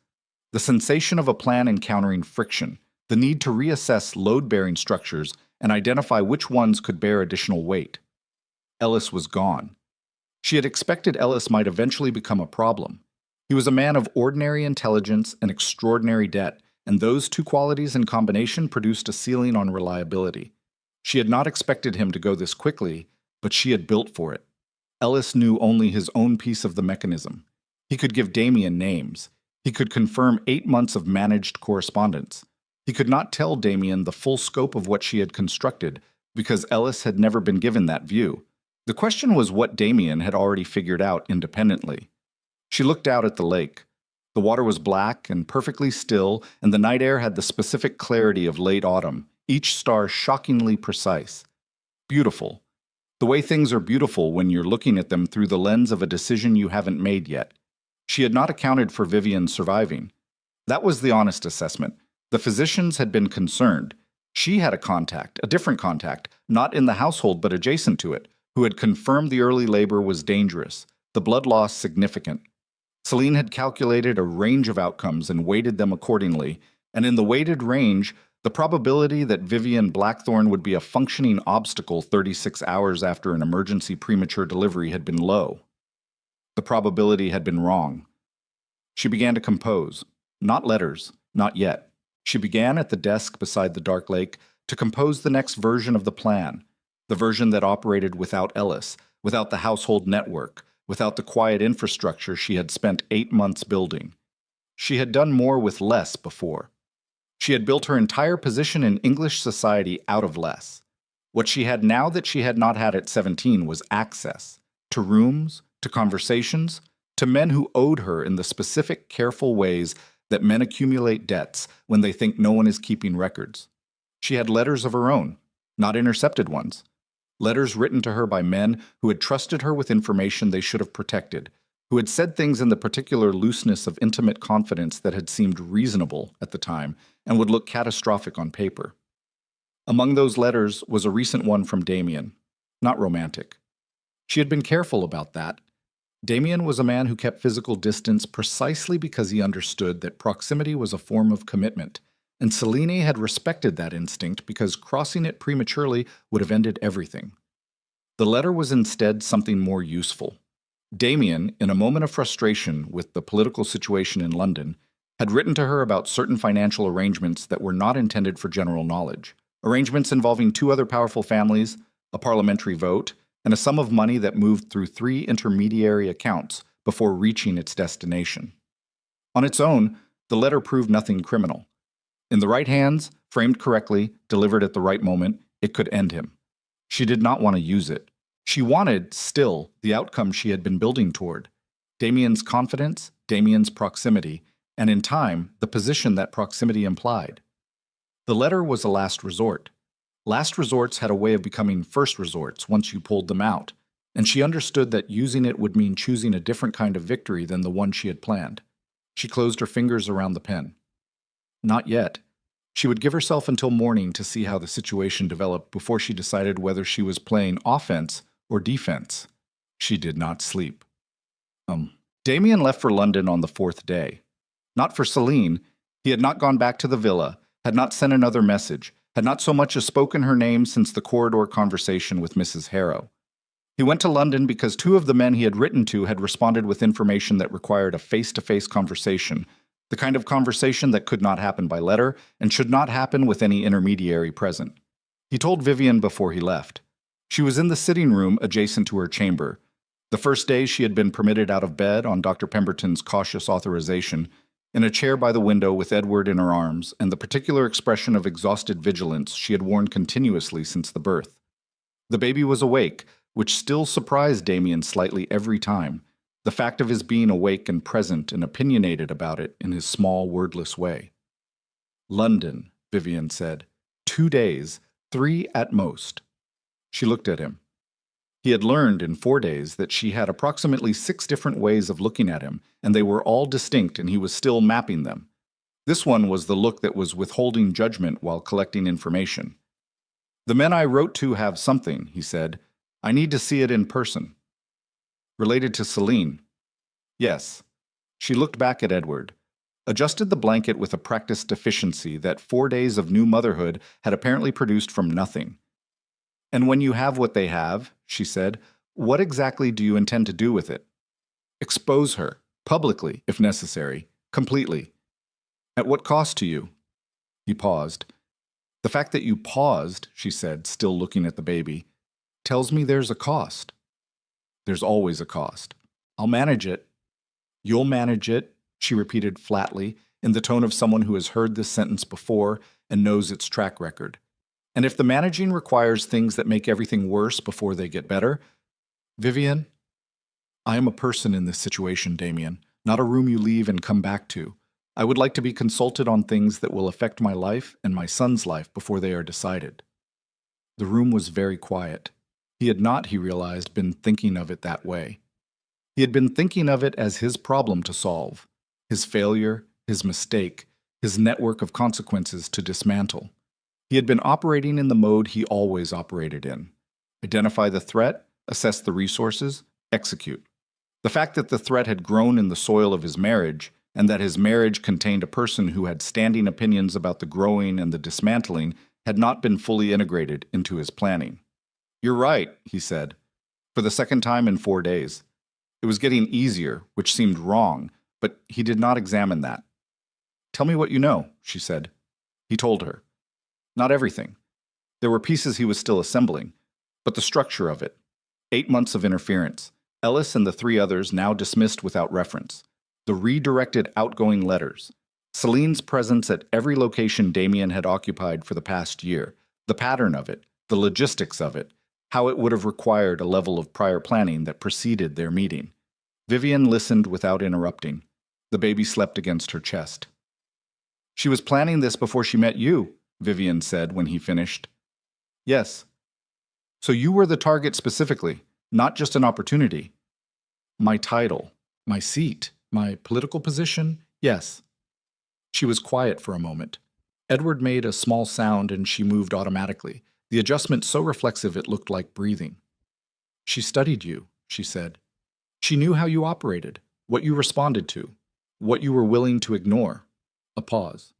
The sensation of a plan encountering friction, the need to reassess load-bearing structures and identify which ones could bear additional weight. Ellis was gone. She had expected Ellis might eventually become a problem. He was a man of ordinary intelligence and extraordinary debt, and those 2 qualities in combination produced a ceiling on reliability. She had not expected him to go this quickly, but she had built for it. Ellis knew only his own piece of the mechanism. He could give Damien names. He could confirm 8 months of managed correspondence. He could not tell Damien the full scope of what she had constructed, because Ellis had never been given that view. The question was what Damien had already figured out independently. She looked out at the lake. The water was black and perfectly still, and the night air had the specific clarity of late autumn, each star shockingly precise. Beautiful. The way things are beautiful when you're looking at them through the lens of a decision you haven't made yet. She had not accounted for Vivian surviving. That was the honest assessment. The physicians had been concerned. She had a contact, a different contact, not in the household but adjacent to it, who had confirmed the early labor was dangerous, the blood loss significant. Celine had calculated a range of outcomes and weighted them accordingly, and in the weighted range, the probability that Vivian Blackthorne would be a functioning obstacle 36 hours after an emergency premature delivery had been low. The probability had been wrong. She began to compose. Not letters, not yet. She began at the desk beside the dark lake to compose the next version of the plan, the version that operated without Ellis, without the household network, without the quiet infrastructure she had spent 8 months building. She had done more with less before. She had built her entire position in English society out of less. What she had now that she had not had at 17 was access to rooms, to conversations, to men who owed her in the specific, careful ways that men accumulate debts when they think no one is keeping records. She had letters of her own, not intercepted ones. Letters written to her by men who had trusted her with information they should have protected, who had said things in the particular looseness of intimate confidence that had seemed reasonable at the time and would look catastrophic on paper. Among those letters was a recent one from Damien, not romantic. She had been careful about that. Damien was a man who kept physical distance precisely because he understood that proximity was a form of commitment, and Celine had respected that instinct because crossing it prematurely would have ended everything. The letter was instead something more useful. Damien, in a moment of frustration with the political situation in London, had written to her about certain financial arrangements that were not intended for general knowledge, arrangements involving 2 other powerful families, a parliamentary vote, and a sum of money that moved through 3 intermediary accounts before reaching its destination. On its own, the letter proved nothing criminal. In the right hands, framed correctly, delivered at the right moment, it could end him. She did not want to use it. She wanted, still, the outcome she had been building toward. Damien's confidence, Damien's proximity, and in time, the position that proximity implied. The letter was a last resort. Last resorts had a way of becoming first resorts once you pulled them out, and she understood that using it would mean choosing a different kind of victory than the one she had planned. She closed her fingers around the pen. Not yet. She would give herself until morning to see how the situation developed before she decided whether she was playing offense or defense. She did not sleep. Damien left for London on the 4th day. Not for Celine. He had not gone back to the villa, had not sent another message, had not so much as spoken her name since the corridor conversation with Mrs. Harrow. He went to London because 2 of the men he had written to had responded with information that required a face-to-face conversation, the kind of conversation that could not happen by letter and should not happen with any intermediary present. He told Vivian before he left. She was in the sitting room adjacent to her chamber. The first day she had been permitted out of bed on Dr. Pemberton's cautious authorization, in a chair by the window with Edward in her arms and the particular expression of exhausted vigilance she had worn continuously since the birth. The baby was awake, which still surprised Damien slightly every time, the fact of his being awake and present and opinionated about it in his small, wordless way. London, Vivian said. 2 days, 3 at most. She looked at him. He had learned in 4 days that she had approximately 6 different ways of looking at him, and they were all distinct, and he was still mapping them. This one was the look that was withholding judgment while collecting information. The men I wrote to have something, he said. I need to see it in person. Related to Celine. Yes. She looked back at Edward, adjusted the blanket with a practiced efficiency that 4 days of new motherhood had apparently produced from nothing. And when you have what they have, she said, what exactly do you intend to do with it? Expose her, publicly, if necessary, completely. At what cost to you? He paused. The fact that you paused, she said, still looking at the baby, tells me there's a cost. There's always a cost. I'll manage it. You'll manage it, she repeated flatly, in the tone of someone who has heard this sentence before and knows its track record. And if the managing requires things that make everything worse before they get better, Vivian, I am a person in this situation, Damien, not a room you leave and come back to. I would like to be consulted on things that will affect my life and my son's life before they are decided. The room was very quiet. He had not, he realized, been thinking of it that way. He had been thinking of it as his problem to solve, his failure, his mistake, his network of consequences to dismantle. He had been operating in the mode he always operated in. Identify the threat, assess the resources, execute. The fact that the threat had grown in the soil of his marriage, and that his marriage contained a person who had standing opinions about the growing and the dismantling, had not been fully integrated into his planning. You're right, he said, for the second time in 4 days. It was getting easier, which seemed wrong, but he did not examine that. Tell me what you know, she said. He told her. Not everything. There were pieces he was still assembling, but the structure of it. 8 months of interference. Ellis and the 3 others now dismissed without reference. The redirected outgoing letters. Celine's presence at every location Damien had occupied for the past year. The pattern of it. The logistics of it. How it would have required a level of prior planning that preceded their meeting. Vivian listened without interrupting. The baby slept against her chest. She was planning this before she met you, Vivian said when he finished. Yes. So you were the target specifically, not just an opportunity. My title, my seat, my political position, yes. She was quiet for a moment. Edward made a small sound and she moved automatically, the adjustment so reflexive it looked like breathing. She studied you, she said. She knew how you operated, what you responded to, what you were willing to ignore. A pause.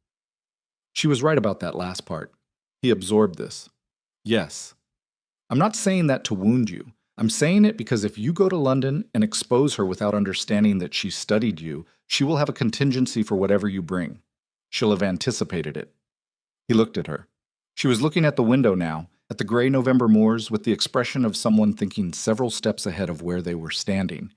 She was right about that last part. He absorbed this. Yes. I'm not saying that to wound you. I'm saying it because if you go to London and expose her without understanding that she studied you, she will have a contingency for whatever you bring. She'll have anticipated it. He looked at her. She was looking at the window now, at the gray November moors, with the expression of someone thinking several steps ahead of where they were standing.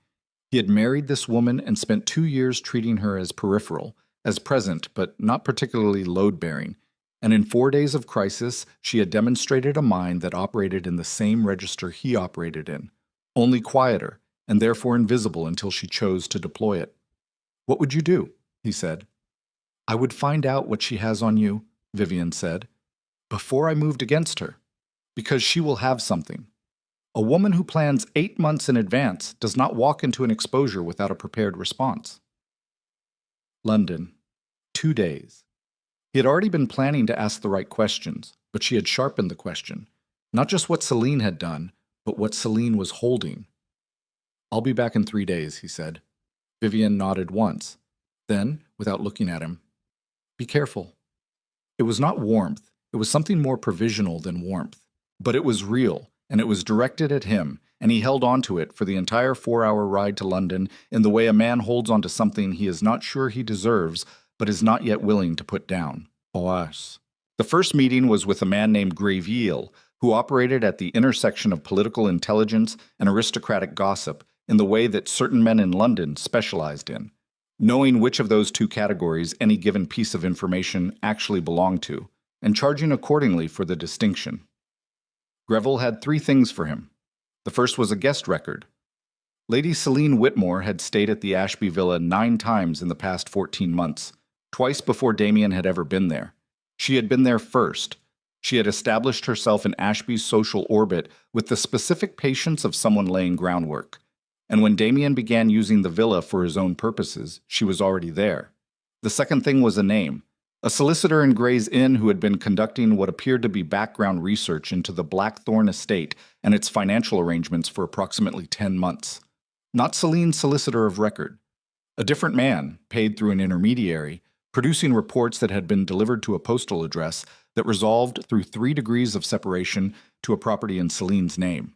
He had married this woman and spent 2 years treating her as peripheral, as present, but not particularly load-bearing. And in 4 days of crisis, she had demonstrated a mind that operated in the same register he operated in, only quieter, and therefore invisible until she chose to deploy it. What would you do? He said. I would find out what she has on you, Vivian said, before I moved against her, because she will have something. A woman who plans 8 months in advance does not walk into an exposure without a prepared response. London. 2 days. He had already been planning to ask the right questions, but she had sharpened the question. Not just what Celine had done, but what Celine was holding. I'll be back in 3 days, he said. Vivian nodded once. Then, without looking at him, be careful. It was not warmth. It was something more provisional than warmth. But it was real, and it was directed at him, and he held on to it for the entire 4-hour ride to London in the way a man holds on to something he is not sure he deserves, but is not yet willing to put down. Oas. The first meeting was with a man named Graville, who operated at the intersection of political intelligence and aristocratic gossip in the way that certain men in London specialized in, knowing which of those 2 categories any given piece of information actually belonged to, and charging accordingly for the distinction. Greville had 3 things for him. The first was a guest record. Lady Celine Whitmore had stayed at the Ashby Villa 9 times in the past 14 months, twice before Damien had ever been there. She had been there first. She had established herself in Ashby's social orbit with the specific patience of someone laying groundwork. And when Damien began using the villa for his own purposes, she was already there. The second thing was a name. A solicitor in Gray's Inn who had been conducting what appeared to be background research into the Blackthorn estate and its financial arrangements for approximately 10 months. Not Celine's solicitor of record. A different man, paid through an intermediary, producing reports that had been delivered to a postal address that resolved through 3 degrees of separation to a property in Celine's name.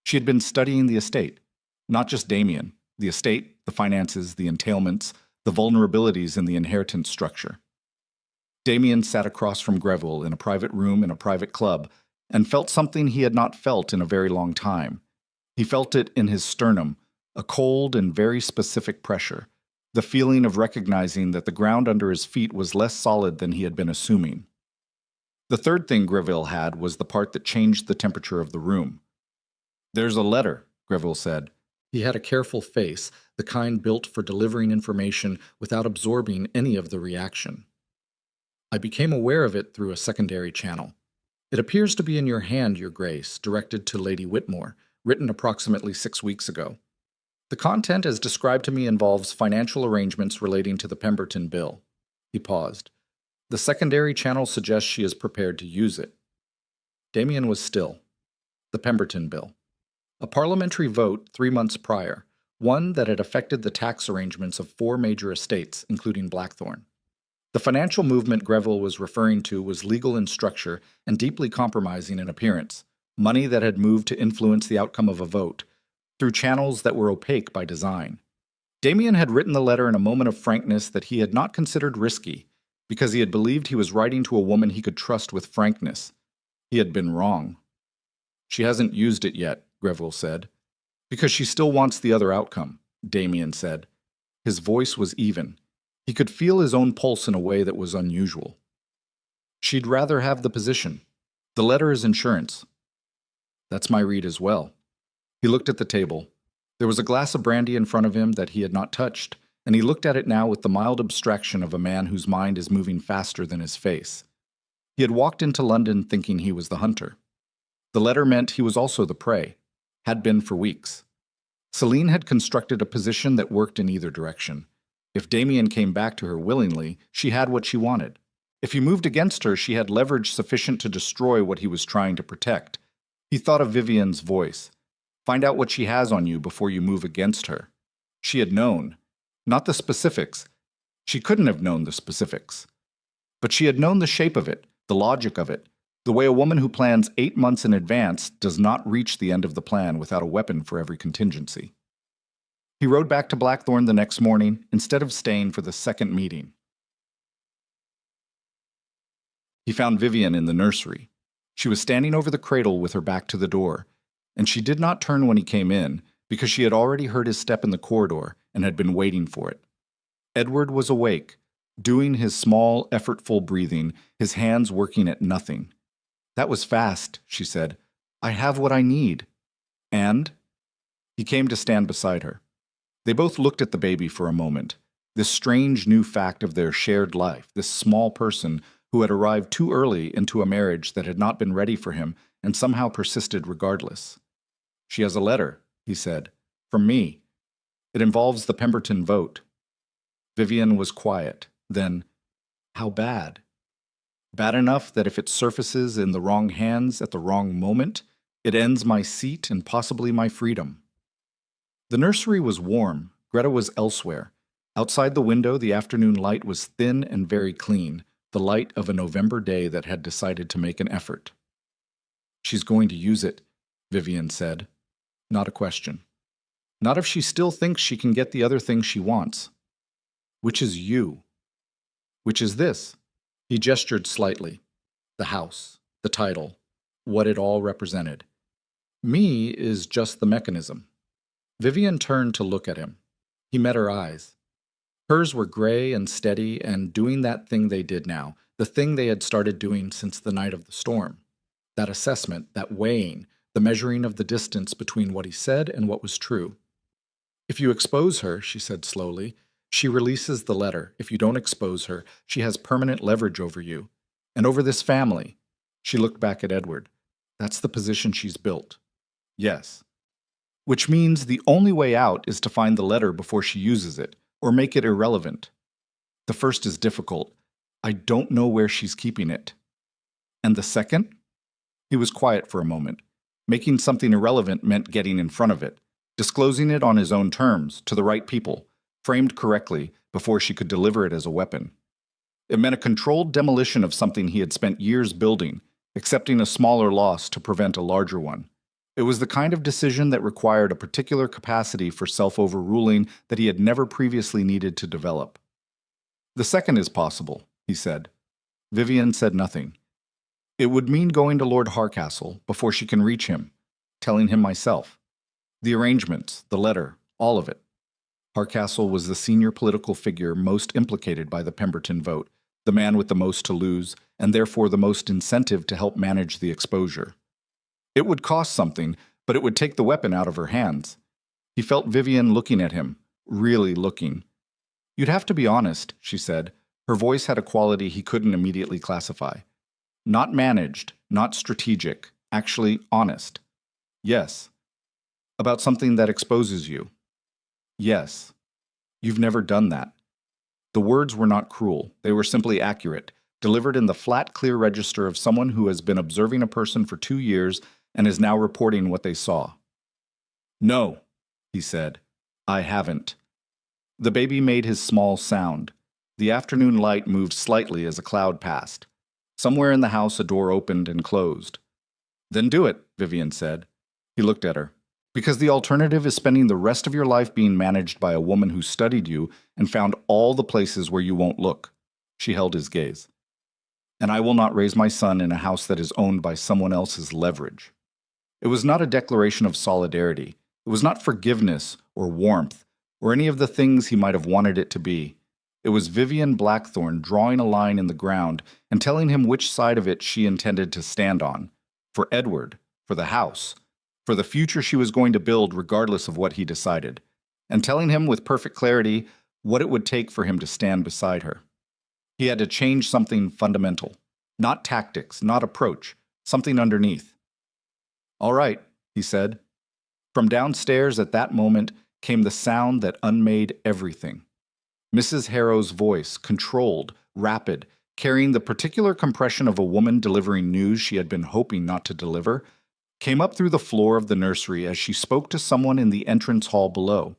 She had been studying the estate. Not just Damien, the estate, the finances, the entailments, the vulnerabilities in the inheritance structure. Damien sat across from Greville in a private room in a private club and felt something he had not felt in a very long time. He felt it in his sternum, a cold and very specific pressure, the feeling of recognizing that the ground under his feet was less solid than he had been assuming. The third thing Greville had was the part that changed the temperature of the room. "There's a letter," Greville said. He had a careful face, the kind built for delivering information without absorbing any of the reaction. "I became aware of it through a secondary channel. It appears to be in your hand, Your Grace, directed to Lady Whitmore, written approximately 6 weeks ago. The content as described to me involves financial arrangements relating to the Pemberton Bill." He paused. "The secondary channel suggests she is prepared to use it." Damien was still. The Pemberton Bill. A parliamentary vote 3 months prior, one that had affected the tax arrangements of 4 major estates, including Blackthorn. The financial movement Greville was referring to was legal in structure and deeply compromising in appearance, money that had moved to influence the outcome of a vote, through channels that were opaque by design. Damien had written the letter in a moment of frankness that he had not considered risky, because he had believed he was writing to a woman he could trust with frankness. He had been wrong. "She hasn't used it yet," Greville said. "Because she still wants the other outcome," Damien said. His voice was even. He could feel his own pulse in a way that was unusual. "She'd rather have the position. The letter is insurance." "That's my read as well." He looked at the table. There was a glass of brandy in front of him that he had not touched, and he looked at it now with the mild abstraction of a man whose mind is moving faster than his face. He had walked into London thinking he was the hunter. The letter meant he was also the prey, had been for weeks. Celine had constructed a position that worked in either direction. If Damien came back to her willingly, she had what she wanted. If he moved against her, she had leverage sufficient to destroy what he was trying to protect. He thought of Vivian's voice. "Find out what she has on you before you move against her." She had known. Not the specifics. She couldn't have known the specifics. But she had known the shape of it, the logic of it, the way a woman who plans 8 months in advance does not reach the end of the plan without a weapon for every contingency. He rode back to Blackthorn the next morning instead of staying for the second meeting. He found Vivian in the nursery. She was standing over the cradle with her back to the door, and she did not turn when he came in because she had already heard his step in the corridor and had been waiting for it. Edward was awake, doing his small, effortful breathing, his hands working at nothing. "That was fast," she said. "I have what I need." "And?" He came to stand beside her. They both looked at the baby for a moment, this strange new fact of their shared life, this small person who had arrived too early into a marriage that had not been ready for him and somehow persisted regardless. "She has a letter," he said, "from me. It involves the Pemberton vote." Vivian was quiet. Then, "How bad?" "Bad enough that if it surfaces in the wrong hands at the wrong moment, it ends my seat and possibly my freedom." The nursery was warm. Greta was elsewhere. Outside the window, the afternoon light was thin and very clean, the light of a November day that had decided to make an effort. "She's going to use it," Vivian said. Not a question. Not if she still thinks she can get the other thing she wants. "Which is you?" "Which is this?" He gestured slightly. The house, the title, what it all represented. "Me is just the mechanism." Vivian turned to look at him. He met her eyes. Hers were gray and steady and doing that thing they did now, the thing they had started doing since the night of the storm. That assessment, that weighing, the measuring of the distance between what he said and what was true. "If you expose her," she said slowly, "she releases the letter. If you don't expose her, she has permanent leverage over you. And over this family." She looked back at Edward. "That's the position she's built." "Yes." "Which means the only way out is to find the letter before she uses it, or make it irrelevant." "The first is difficult. I don't know where she's keeping it." "And the second?" He was quiet for a moment. Making something irrelevant meant getting in front of it, disclosing it on his own terms, to the right people, framed correctly, before she could deliver it as a weapon. It meant a controlled demolition of something he had spent years building, accepting a smaller loss to prevent a larger one. It was the kind of decision that required a particular capacity for self-overruling that he had never previously needed to develop. "The second is possible," he said. Vivian said nothing. "It would mean going to Lord Harcastle before she can reach him, telling him myself. The arrangements, the letter, all of it." Hardcastle was the senior political figure most implicated by the Pemberton vote, the man with the most to lose, and therefore the most incentive to help manage the exposure. It would cost something, but it would take the weapon out of her hands. He felt Vivian looking at him, really looking. "You'd have to be honest," she said. Her voice had a quality he couldn't immediately classify. "Not managed, not strategic, actually honest." "Yes." "About something that exposes you." "Yes." "You've never done that." The words were not cruel. They were simply accurate, delivered in the flat, clear register of someone who has been observing a person for 2 years and is now reporting what they saw. "No," he said. "I haven't." The baby made his small sound. The afternoon light moved slightly as a cloud passed. Somewhere in the house a door opened and closed. "Then do it," Vivian said. He looked at her. "Because the alternative is spending the rest of your life being managed by a woman who studied you and found all the places where you won't look." She held his gaze. "And I will not raise my son in a house that is owned by someone else's leverage." It was not a declaration of solidarity. It was not forgiveness or warmth or any of the things he might have wanted it to be. It was Vivian Blackthorne drawing a line in the ground and telling him which side of it she intended to stand on. For Edward, for the house, for the future she was going to build regardless of what he decided, and telling him with perfect clarity what it would take for him to stand beside her. He had to change something fundamental. Not tactics, not approach, something underneath. "All right," he said. From downstairs at that moment came the sound that unmade everything. Mrs. Harrow's voice, controlled, rapid, carrying the particular compression of a woman delivering news she had been hoping not to deliver, came up through the floor of the nursery as she spoke to someone in the entrance hall below.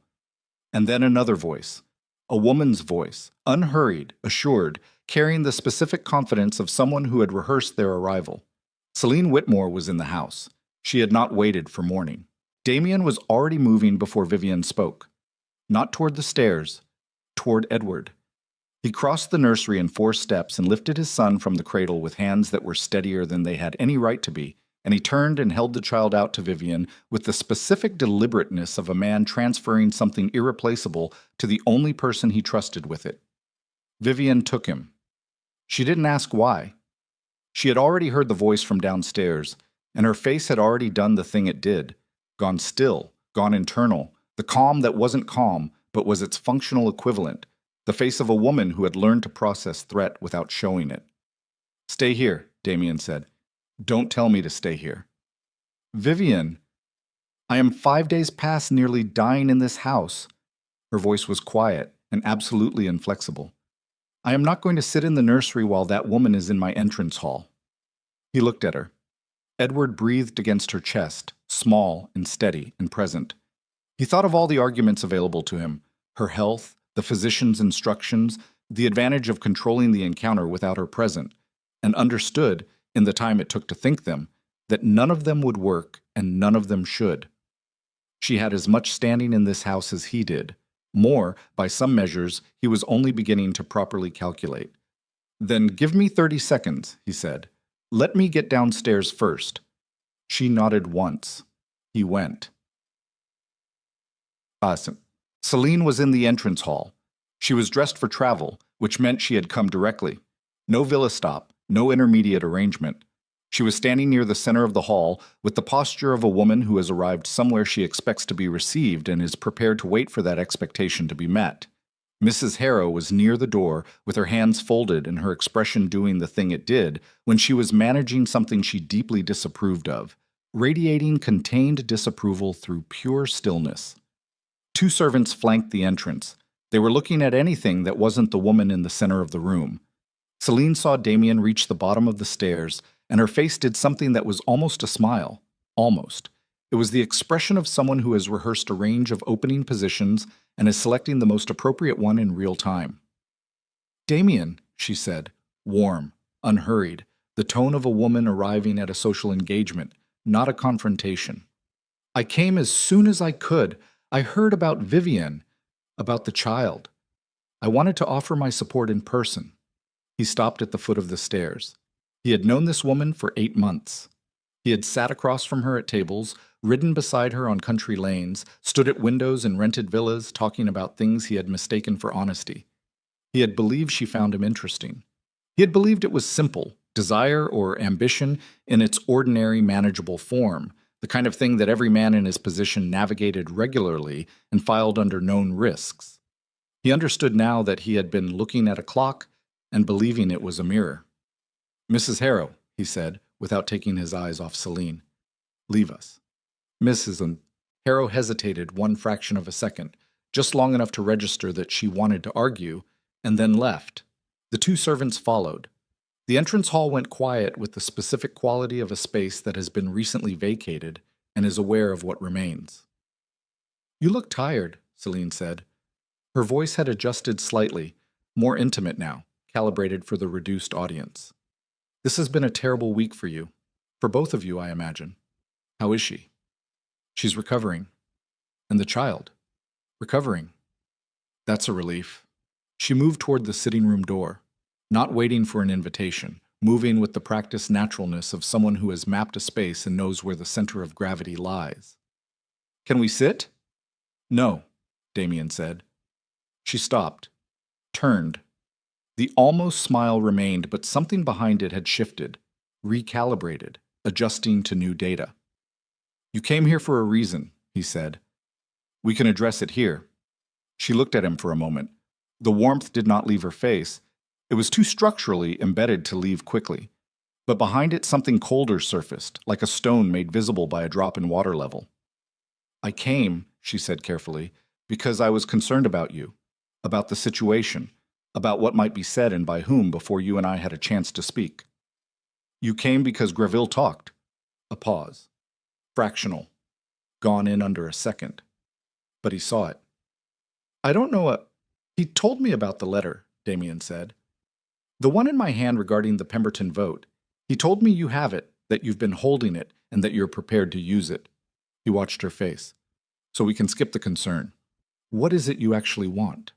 And then another voice, a woman's voice, unhurried, assured, carrying the specific confidence of someone who had rehearsed their arrival. Celine Whitmore was in the house. She had not waited for morning. Damien was already moving before Vivian spoke. Not toward the stairs, toward Edward. He crossed the nursery in 4 steps and lifted his son from the cradle with hands that were steadier than they had any right to be, and he turned and held the child out to Vivian with the specific deliberateness of a man transferring something irreplaceable to the only person he trusted with it. Vivian took him. She didn't ask why. She had already heard the voice from downstairs, and her face had already done the thing it did, gone still, gone internal, the calm that wasn't calm, but was its functional equivalent, the face of a woman who had learned to process threat without showing it. "Stay here," Damien said. "Don't tell me to stay here." "Vivian, I am 5 days past nearly dying in this house." Her voice was quiet and absolutely inflexible. "I am not going to sit in the nursery while that woman is in my entrance hall." He looked at her. Edward breathed against her chest, small and steady and present. He thought of all the arguments available to him, her health, the physician's instructions, the advantage of controlling the encounter without her present, and understood, in the time it took to think them, that none of them would work and none of them should. She had as much standing in this house as he did. More, by some measures, he was only beginning to properly calculate. "Then give me 30 seconds, he said. "Let me get downstairs first." She nodded once. He went. Celine was in the entrance hall. She was dressed for travel, which meant she had come directly. No villa stop, no intermediate arrangement. She was standing near the center of the hall with the posture of a woman who has arrived somewhere she expects to be received and is prepared to wait for that expectation to be met. Mrs. Harrow was near the door with her hands folded and her expression doing the thing it did when she was managing something she deeply disapproved of, radiating contained disapproval through pure stillness. 2 servants flanked the entrance. They were looking at anything that wasn't the woman in the center of the room. Celine saw Damien reach the bottom of the stairs, and her face did something that was almost a smile. Almost. It was the expression of someone who has rehearsed a range of opening positions and is selecting the most appropriate one in real time. "Damien," she said, warm, unhurried, the tone of a woman arriving at a social engagement, not a confrontation. "I came as soon as I could. I heard about Vivian, about the child. I wanted to offer my support in person." He stopped at the foot of the stairs. He had known this woman for 8 months. He had sat across from her at tables, ridden beside her on country lanes, stood at windows in rented villas talking about things he had mistaken for honesty. He had believed she found him interesting. He had believed it was simple, desire or ambition in its ordinary, manageable form, the kind of thing that every man in his position navigated regularly and filed under known risks. He understood now that he had been looking at a clock and believing it was a mirror. "Mrs. Harrow," he said, without taking his eyes off Celine. "Leave us." "Mrs. Harrow hesitated one fraction of a second, just long enough to register that she wanted to argue, and then left. The two servants followed. The entrance hall went quiet with the specific quality of a space that has been recently vacated and is aware of what remains. "You look tired," Celine said. Her voice had adjusted slightly, more intimate now, calibrated for the reduced audience. "This has been a terrible week for you. For both of you, I imagine. How is she?" "She's recovering." "And the child?" "Recovering." "That's a relief." She moved toward the sitting room door, not waiting for an invitation, moving with the practiced naturalness of someone who has mapped a space and knows where the center of gravity lies. "Can we sit?" "No," Damien said. She stopped, turned. The almost smile remained, but something behind it had shifted, recalibrated, adjusting to new data. "You came here for a reason," he said. "We can address it here." She looked at him for a moment. The warmth did not leave her face. It was too structurally embedded to leave quickly. But behind it something colder surfaced, like a stone made visible by a drop in water level. "I came," she said carefully, "because I was concerned about you, about the situation, about what might be said and by whom before you and I had a chance to speak." "You came because Greville talked." A pause. Fractional. Gone in under a second. But he saw it. "I don't know He told me about the letter," Damien said. "The one in my hand regarding the Pemberton vote. He told me you have it, that you've been holding it, and that you're prepared to use it." He watched her face. "So we can skip the concern. What is it you actually want?"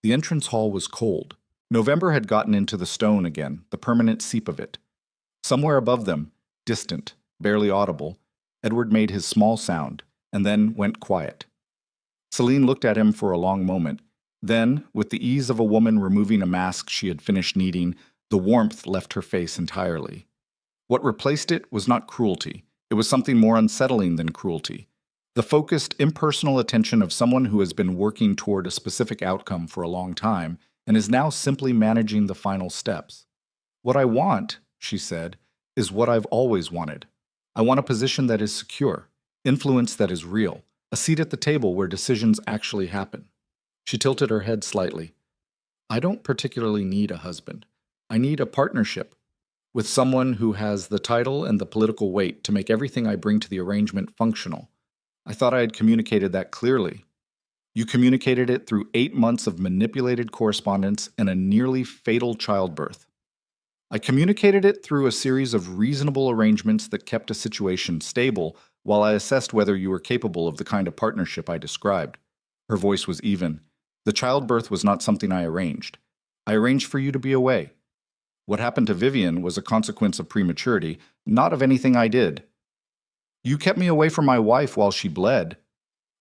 The entrance hall was cold. November had gotten into the stone again, the permanent seep of it. Somewhere above them, distant, barely audible, Edward made his small sound, and then went quiet. Celine looked at him for a long moment. Then, with the ease of a woman removing a mask she had finished needing, the warmth left her face entirely. What replaced it was not cruelty. It was something more unsettling than cruelty. The focused, impersonal attention of someone who has been working toward a specific outcome for a long time and is now simply managing the final steps. "What I want," she said, "is what I've always wanted. I want a position that is secure, influence that is real, a seat at the table where decisions actually happen." She tilted her head slightly. "I don't particularly need a husband. I need a partnership with someone who has the title and the political weight to make everything I bring to the arrangement functional. I thought I had communicated that clearly." "You communicated it through 8 months of manipulated correspondence and a nearly fatal childbirth." "I communicated it through a series of reasonable arrangements that kept a situation stable while I assessed whether you were capable of the kind of partnership I described." Her voice was even. "The childbirth was not something I arranged. I arranged for you to be away. What happened to Vivian was a consequence of prematurity, not of anything I did." "You kept me away from my wife while she bled."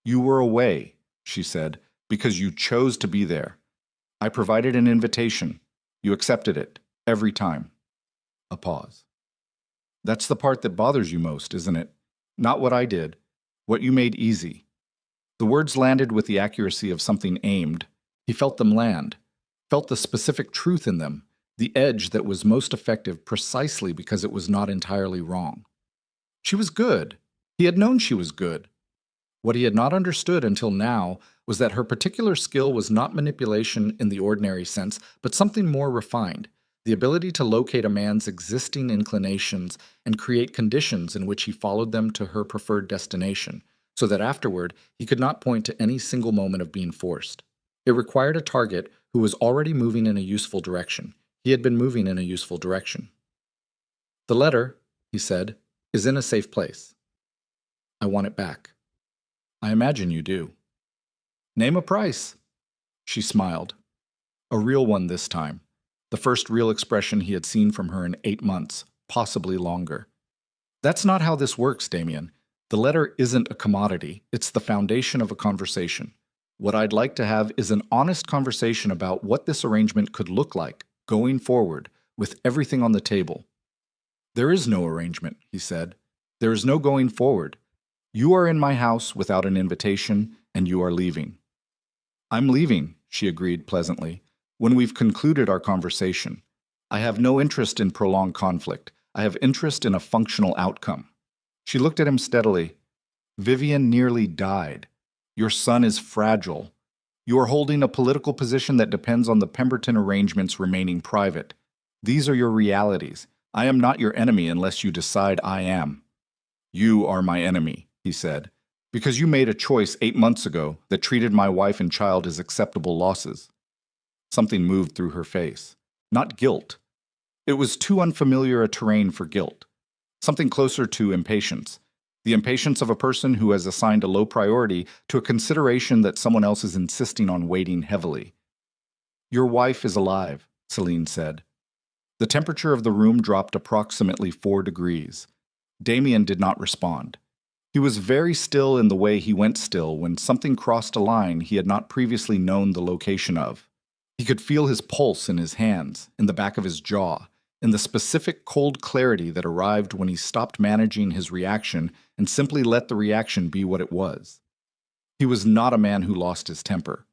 "You were away," she said, "because you chose to be there. I provided an invitation. You accepted it, every time." A pause. "That's the part that bothers you most, isn't it? Not what I did, what you made easy." The words landed with the accuracy of something aimed. He felt them land, felt the specific truth in them, the edge that was most effective precisely because it was not entirely wrong. She was good. He had known she was good. What he had not understood until now was that her particular skill was not manipulation in the ordinary sense, but something more refined, the ability to locate a man's existing inclinations and create conditions in which he followed them to her preferred destination, so that afterward he could not point to any single moment of being forced. It required a target who was already moving in a useful direction. He had been moving in a useful direction. "The letter," he said, "is in a safe place. I want it back." "I imagine you do." "Name a price." She smiled. A real one this time. The first real expression he had seen from her in 8 months, possibly longer. That's not how this works, Damien. The letter isn't a commodity, it's the foundation of a conversation. What I'd like to have is an honest conversation about what this arrangement could look like going forward, with everything on the table. There is no arrangement, he said. There is no going forward. You are in my house without an invitation, and you are leaving. I'm leaving, she agreed pleasantly, when we've concluded our conversation. I have no interest in prolonged conflict. I have interest in a functional outcome. She looked at him steadily. Vivian nearly died. Your son is fragile. You are holding a political position that depends on the Pemberton arrangements remaining private. These are your realities. I am not your enemy unless you decide I am. You are my enemy, he said, because you made a choice 8 months ago that treated my wife and child as acceptable losses. Something moved through her face. Not guilt. It was too unfamiliar a terrain for guilt. Something closer to impatience. The impatience of a person who has assigned a low priority to a consideration that someone else is insisting on weighting heavily. Your wife is alive, Celine said. The temperature of the room dropped approximately 4 degrees. Damien did not respond. He was very still in the way he went still when something crossed a line he had not previously known the location of. He could feel his pulse in his hands, in the back of his jaw, in the specific cold clarity that arrived when he stopped managing his reaction and simply let the reaction be what it was. He was not a man who lost his temper.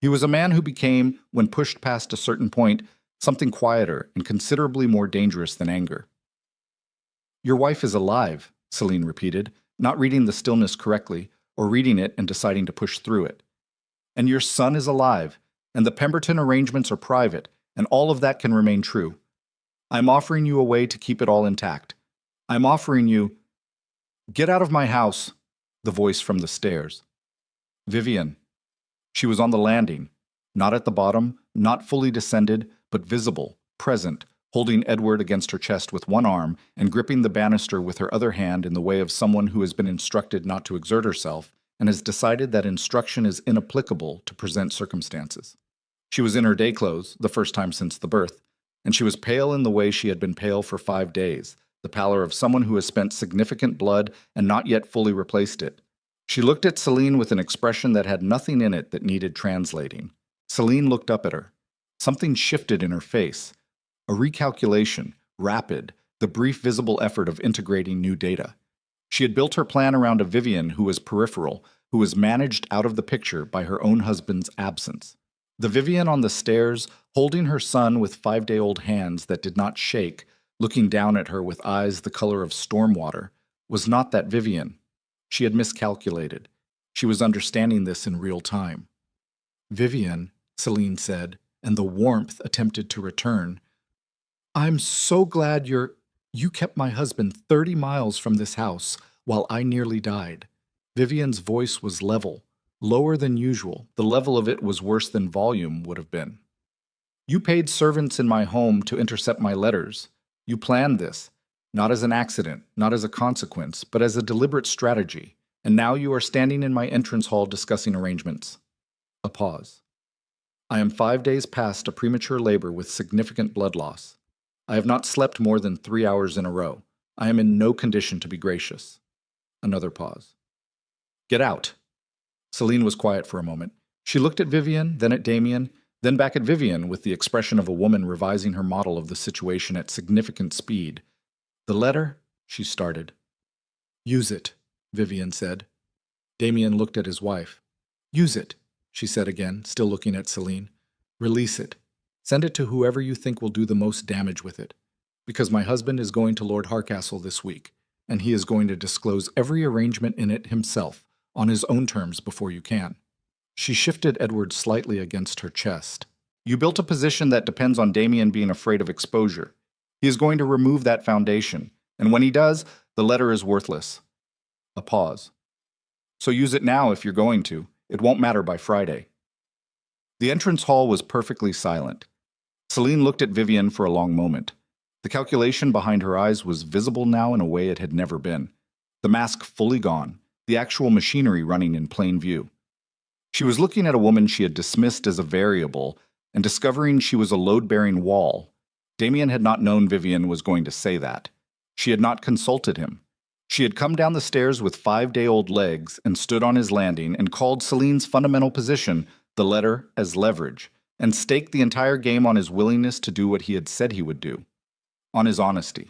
He was a man who became, when pushed past a certain point, something quieter and considerably more dangerous than anger. Your wife is alive, Celine repeated, not reading the stillness correctly, or reading it and deciding to push through it. And your son is alive, and the Pemberton arrangements are private, and all of that can remain true. I'm offering you a way to keep it all intact. I'm offering you— Get out of my house, the voice from the stairs. Vivian. She was on the landing, not at the bottom, not fully descended, but visible, present, holding Edward against her chest with one arm and gripping the banister with her other hand in the way of someone who has been instructed not to exert herself and has decided that instruction is inapplicable to present circumstances. She was in her day clothes, the first time since the birth, and she was pale in the way she had been pale for 5 days, the pallor of someone who has spent significant blood and not yet fully replaced it. She looked at Celine with an expression that had nothing in it that needed translating. Celine looked up at her. Something shifted in her face. A recalculation, rapid, the brief visible effort of integrating new data. She had built her plan around a Vivian who was peripheral, who was managed out of the picture by her own husband's absence. The Vivian on the stairs, holding her son with 5-day-old hands that did not shake, looking down at her with eyes the color of storm water, was not that Vivian. She had miscalculated. She was understanding this in real time. Vivian, Celine said, and the warmth attempted to return. I'm so glad you kept my husband 30 miles from this house while I nearly died. Vivian's voice was level, lower than usual. The level of it was worse than volume would have been. You paid servants in my home to intercept my letters. You planned this, not as an accident, not as a consequence, but as a deliberate strategy, and now you are standing in my entrance hall discussing arrangements. A pause. I am 5 days past a premature labor with significant blood loss. I have not slept more than 3 hours in a row. I am in no condition to be gracious. Another pause. Get out. Celine was quiet for a moment. She looked at Vivian, then at Damien, then back at Vivian with the expression of a woman revising her model of the situation at significant speed. The letter, she started. Use it, Vivian said. Damien looked at his wife. Use it, she said again, still looking at Celine. Release it. Send it to whoever you think will do the most damage with it. Because my husband is going to Lord Harcastle this week, and he is going to disclose every arrangement in it himself, on his own terms before you can. She shifted Edward slightly against her chest. You built a position that depends on Damien being afraid of exposure. He is going to remove that foundation, and when he does, the letter is worthless. A pause. So use it now if you're going to. It won't matter by Friday. The entrance hall was perfectly silent. Celine looked at Vivian for a long moment. The calculation behind her eyes was visible now in a way it had never been. The mask fully gone, the actual machinery running in plain view. She was looking at a woman she had dismissed as a variable and discovering she was a load-bearing wall. Damien had not known Vivian was going to say that. She had not consulted him. She had come down the stairs with 5-day-old legs and stood on his landing and called Celine's fundamental position, the letter, as leverage, and staked the entire game on his willingness to do what he had said he would do, on his honesty,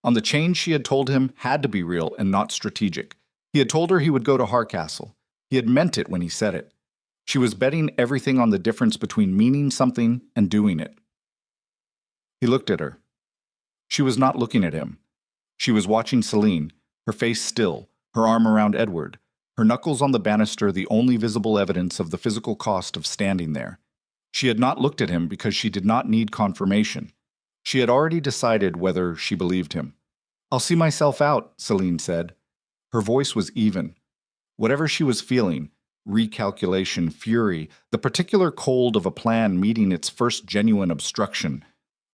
on the change she had told him had to be real and not strategic. He had told her he would go to Hardcastle. He had meant it when he said it. She was betting everything on the difference between meaning something and doing it. He looked at her. She was not looking at him. She was watching Celine, her face still, her arm around Edward, her knuckles on the banister the only visible evidence of the physical cost of standing there. She had not looked at him because she did not need confirmation. She had already decided whether she believed him. "I'll see myself out," Celine said. Her voice was even. Whatever she was feeling, recalculation, fury, the particular cold of a plan meeting its first genuine obstruction,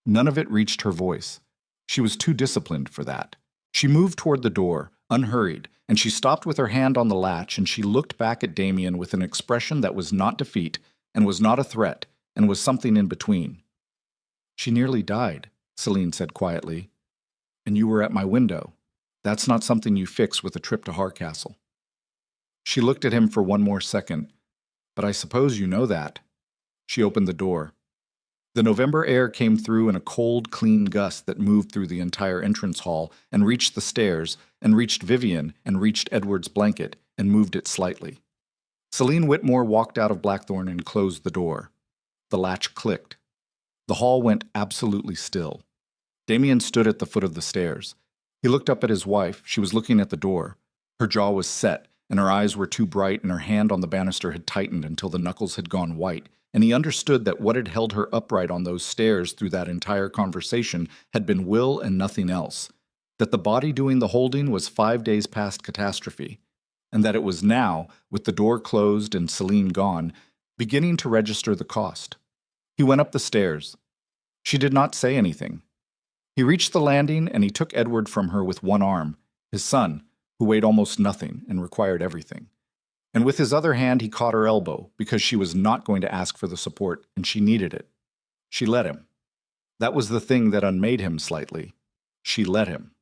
none of it reached her voice. She was too disciplined for that. She moved toward the door, unhurried, and she stopped with her hand on the latch, and she looked back at Damien with an expression that was not defeat, and was not a threat, and was something in between. "She nearly died," Celine said quietly. "And you were at my window. That's not something you fix with a trip to Hardcastle." She looked at him for one more second. "But I suppose you know that." She opened the door. The November air came through in a cold, clean gust that moved through the entire entrance hall and reached the stairs, and reached Vivian, and reached Edward's blanket, and moved it slightly. Celine Whitmore walked out of Blackthorn and closed the door. The latch clicked. The hall went absolutely still. Damien stood at the foot of the stairs. He looked up at his wife. She was looking at the door. Her jaw was set, and her eyes were too bright, and her hand on the banister had tightened until the knuckles had gone white, and he understood that what had held her upright on those stairs through that entire conversation had been will and nothing else, that the body doing the holding was 5 days past catastrophe, and that it was now, with the door closed and Celine gone, beginning to register the cost. He went up the stairs. She did not say anything. He reached the landing, and he took Edward from her with one arm, his son, who weighed almost nothing and required everything. And with his other hand he caught her elbow, because she was not going to ask for the support, and she needed it. She let him. That was the thing that unmade him slightly. She let him.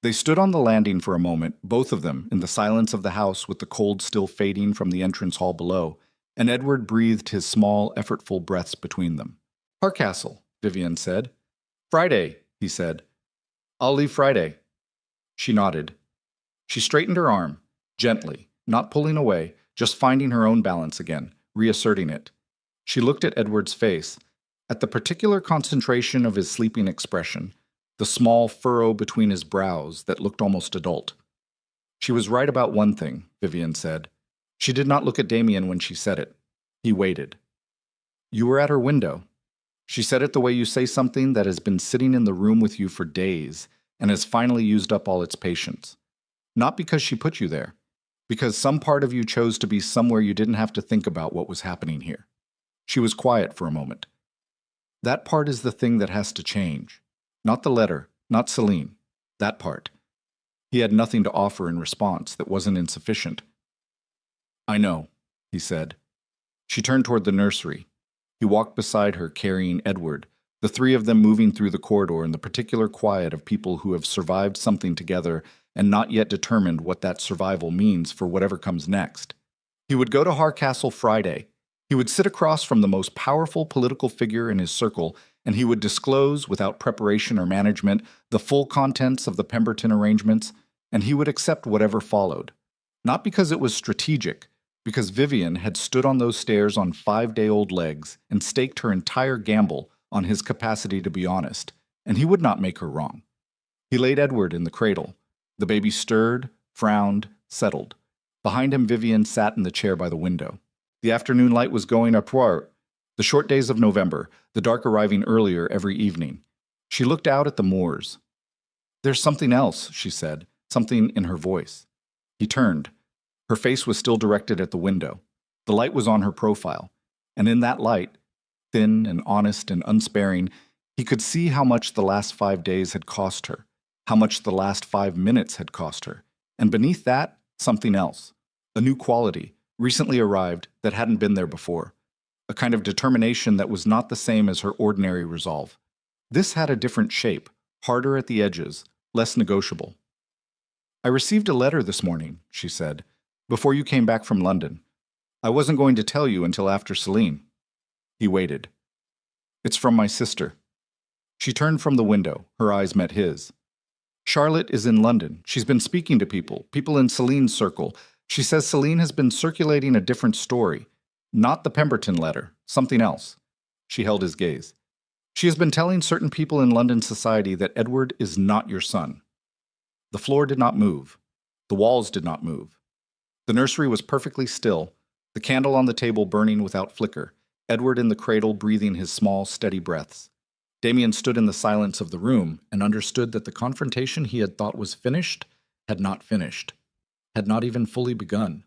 They stood on the landing for a moment, both of them, in the silence of the house with the cold still fading from the entrance hall below, and Edward breathed his small, effortful breaths between them. "Hardcastle," Vivian said. "Friday," he said. "I'll leave Friday." She nodded. She straightened her arm, gently, not pulling away, just finding her own balance again, reasserting it. She looked at Edward's face, at the particular concentration of his sleeping expression, the small furrow between his brows that looked almost adult. She was right about one thing, Vivian said. She did not look at Damien when she said it. He waited. "You were at her window." She said it the way you say something that has been sitting in the room with you for days and has finally used up all its patience. Not because she put you there, because some part of you chose to be somewhere you didn't have to think about what was happening here. She was quiet for a moment. That part is the thing that has to change. Not the letter, not Celine. That part. He had nothing to offer in response that wasn't insufficient. "I know," he said. She turned toward the nursery. He walked beside her, carrying Edward, the three of them moving through the corridor in the particular quiet of people who have survived something together and not yet determined what that survival means for whatever comes next. He would go to Hardcastle Friday. He would sit across from the most powerful political figure in his circle, and he would disclose, without preparation or management, the full contents of the Pemberton arrangements, and he would accept whatever followed. Not because it was strategic, because Vivian had stood on those stairs on 5-day-old legs and staked her entire gamble on his capacity to be honest, and he would not make her wrong. He laid Edward in the cradle. The baby stirred, frowned, settled. Behind him, Vivian sat in the chair by the window. The afternoon light was going apour. The short days of November, the dark arriving earlier every evening. She looked out at the moors. "There's something else," she said, something in her voice. He turned. Her face was still directed at the window. The light was on her profile, and in that light, thin and honest and unsparing, he could see how much the last 5 days had cost her, how much the last 5 minutes had cost her, and beneath that, something else, a new quality, recently arrived, that hadn't been there before, a kind of determination that was not the same as her ordinary resolve. This had a different shape, harder at the edges, less negotiable. I received a letter this morning, she said, before you came back from London. I wasn't going to tell you until after Celine. He waited. It's from my sister. She turned from the window. Her eyes met his. Charlotte is in London. She's been speaking to people in Celine's circle. She says Celine has been circulating a different story. Not the Pemberton letter, something else. She held his gaze. She has been telling certain people in London society that Edward is not your son. The floor did not move. The walls did not move. The nursery was perfectly still, the candle on the table burning without flicker, Edward in the cradle breathing his small, steady breaths. Damien stood in the silence of the room and understood that the confrontation he had thought was finished had not finished, had not even fully begun.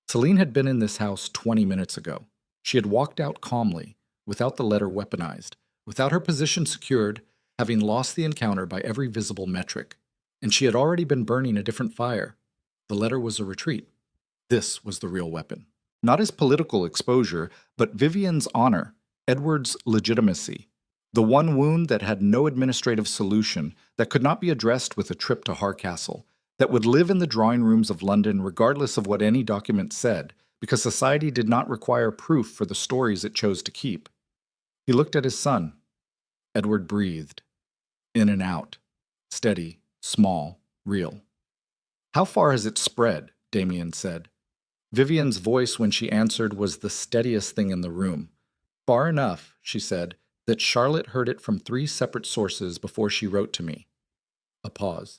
Celine had been in this house 20 minutes ago. She had walked out calmly, without the letter weaponized, without her position secured, having lost the encounter by every visible metric. And she had already been burning a different fire. The letter was a retreat. This was the real weapon. Not his political exposure, but Vivian's honor, Edward's legitimacy. The one wound that had no administrative solution, that could not be addressed with a trip to Hardcastle, that would live in the drawing rooms of London regardless of what any document said, because society did not require proof for the stories it chose to keep. He looked at his son. Edward breathed. In and out. Steady, small, real. How far has it spread? Damien said. Vivian's voice when she answered was the steadiest thing in the room. Far enough, she said, that Charlotte heard it from 3 separate sources before she wrote to me. A pause.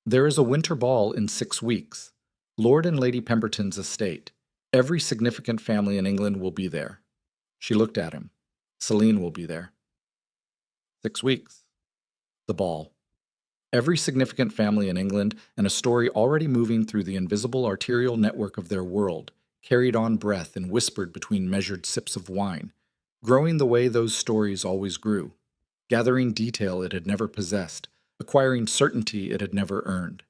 There is a winter ball in 6 weeks. Lord and Lady Pemberton's estate. Every significant family in England will be there. She looked at him. Celine will be there. 6 weeks. The ball. Every significant family in England and a story already moving through the invisible arterial network of their world, carried on breath and whispered between measured sips of wine, growing the way those stories always grew, gathering detail it had never possessed, acquiring certainty it had never earned.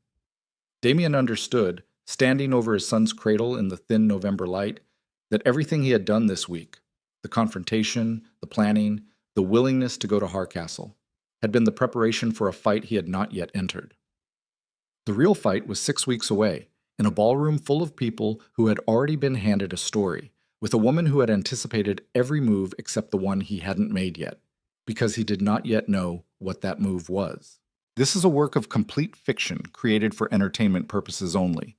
Damien understood, standing over his son's cradle in the thin November light, that everything he had done this week, the confrontation, the planning, the willingness to go to Hardcastle, had been the preparation for a fight he had not yet entered. The real fight was 6 weeks away, in a ballroom full of people who had already been handed a story, with a woman who had anticipated every move except the one he hadn't made yet, because he did not yet know what that move was. This is a work of complete fiction created for entertainment purposes only.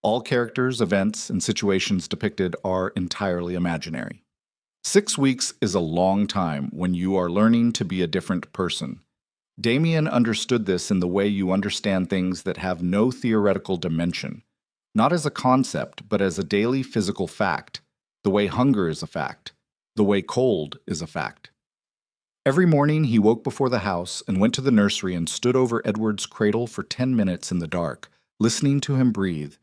All characters, events, and situations depicted are entirely imaginary. 6 weeks is a long time when you are learning to be a different person. Damien understood this in the way you understand things that have no theoretical dimension, not as a concept, but as a daily physical fact, the way hunger is a fact, the way cold is a fact. Every morning he woke before the house and went to the nursery and stood over Edward's cradle for 10 minutes in the dark, listening to him breathe,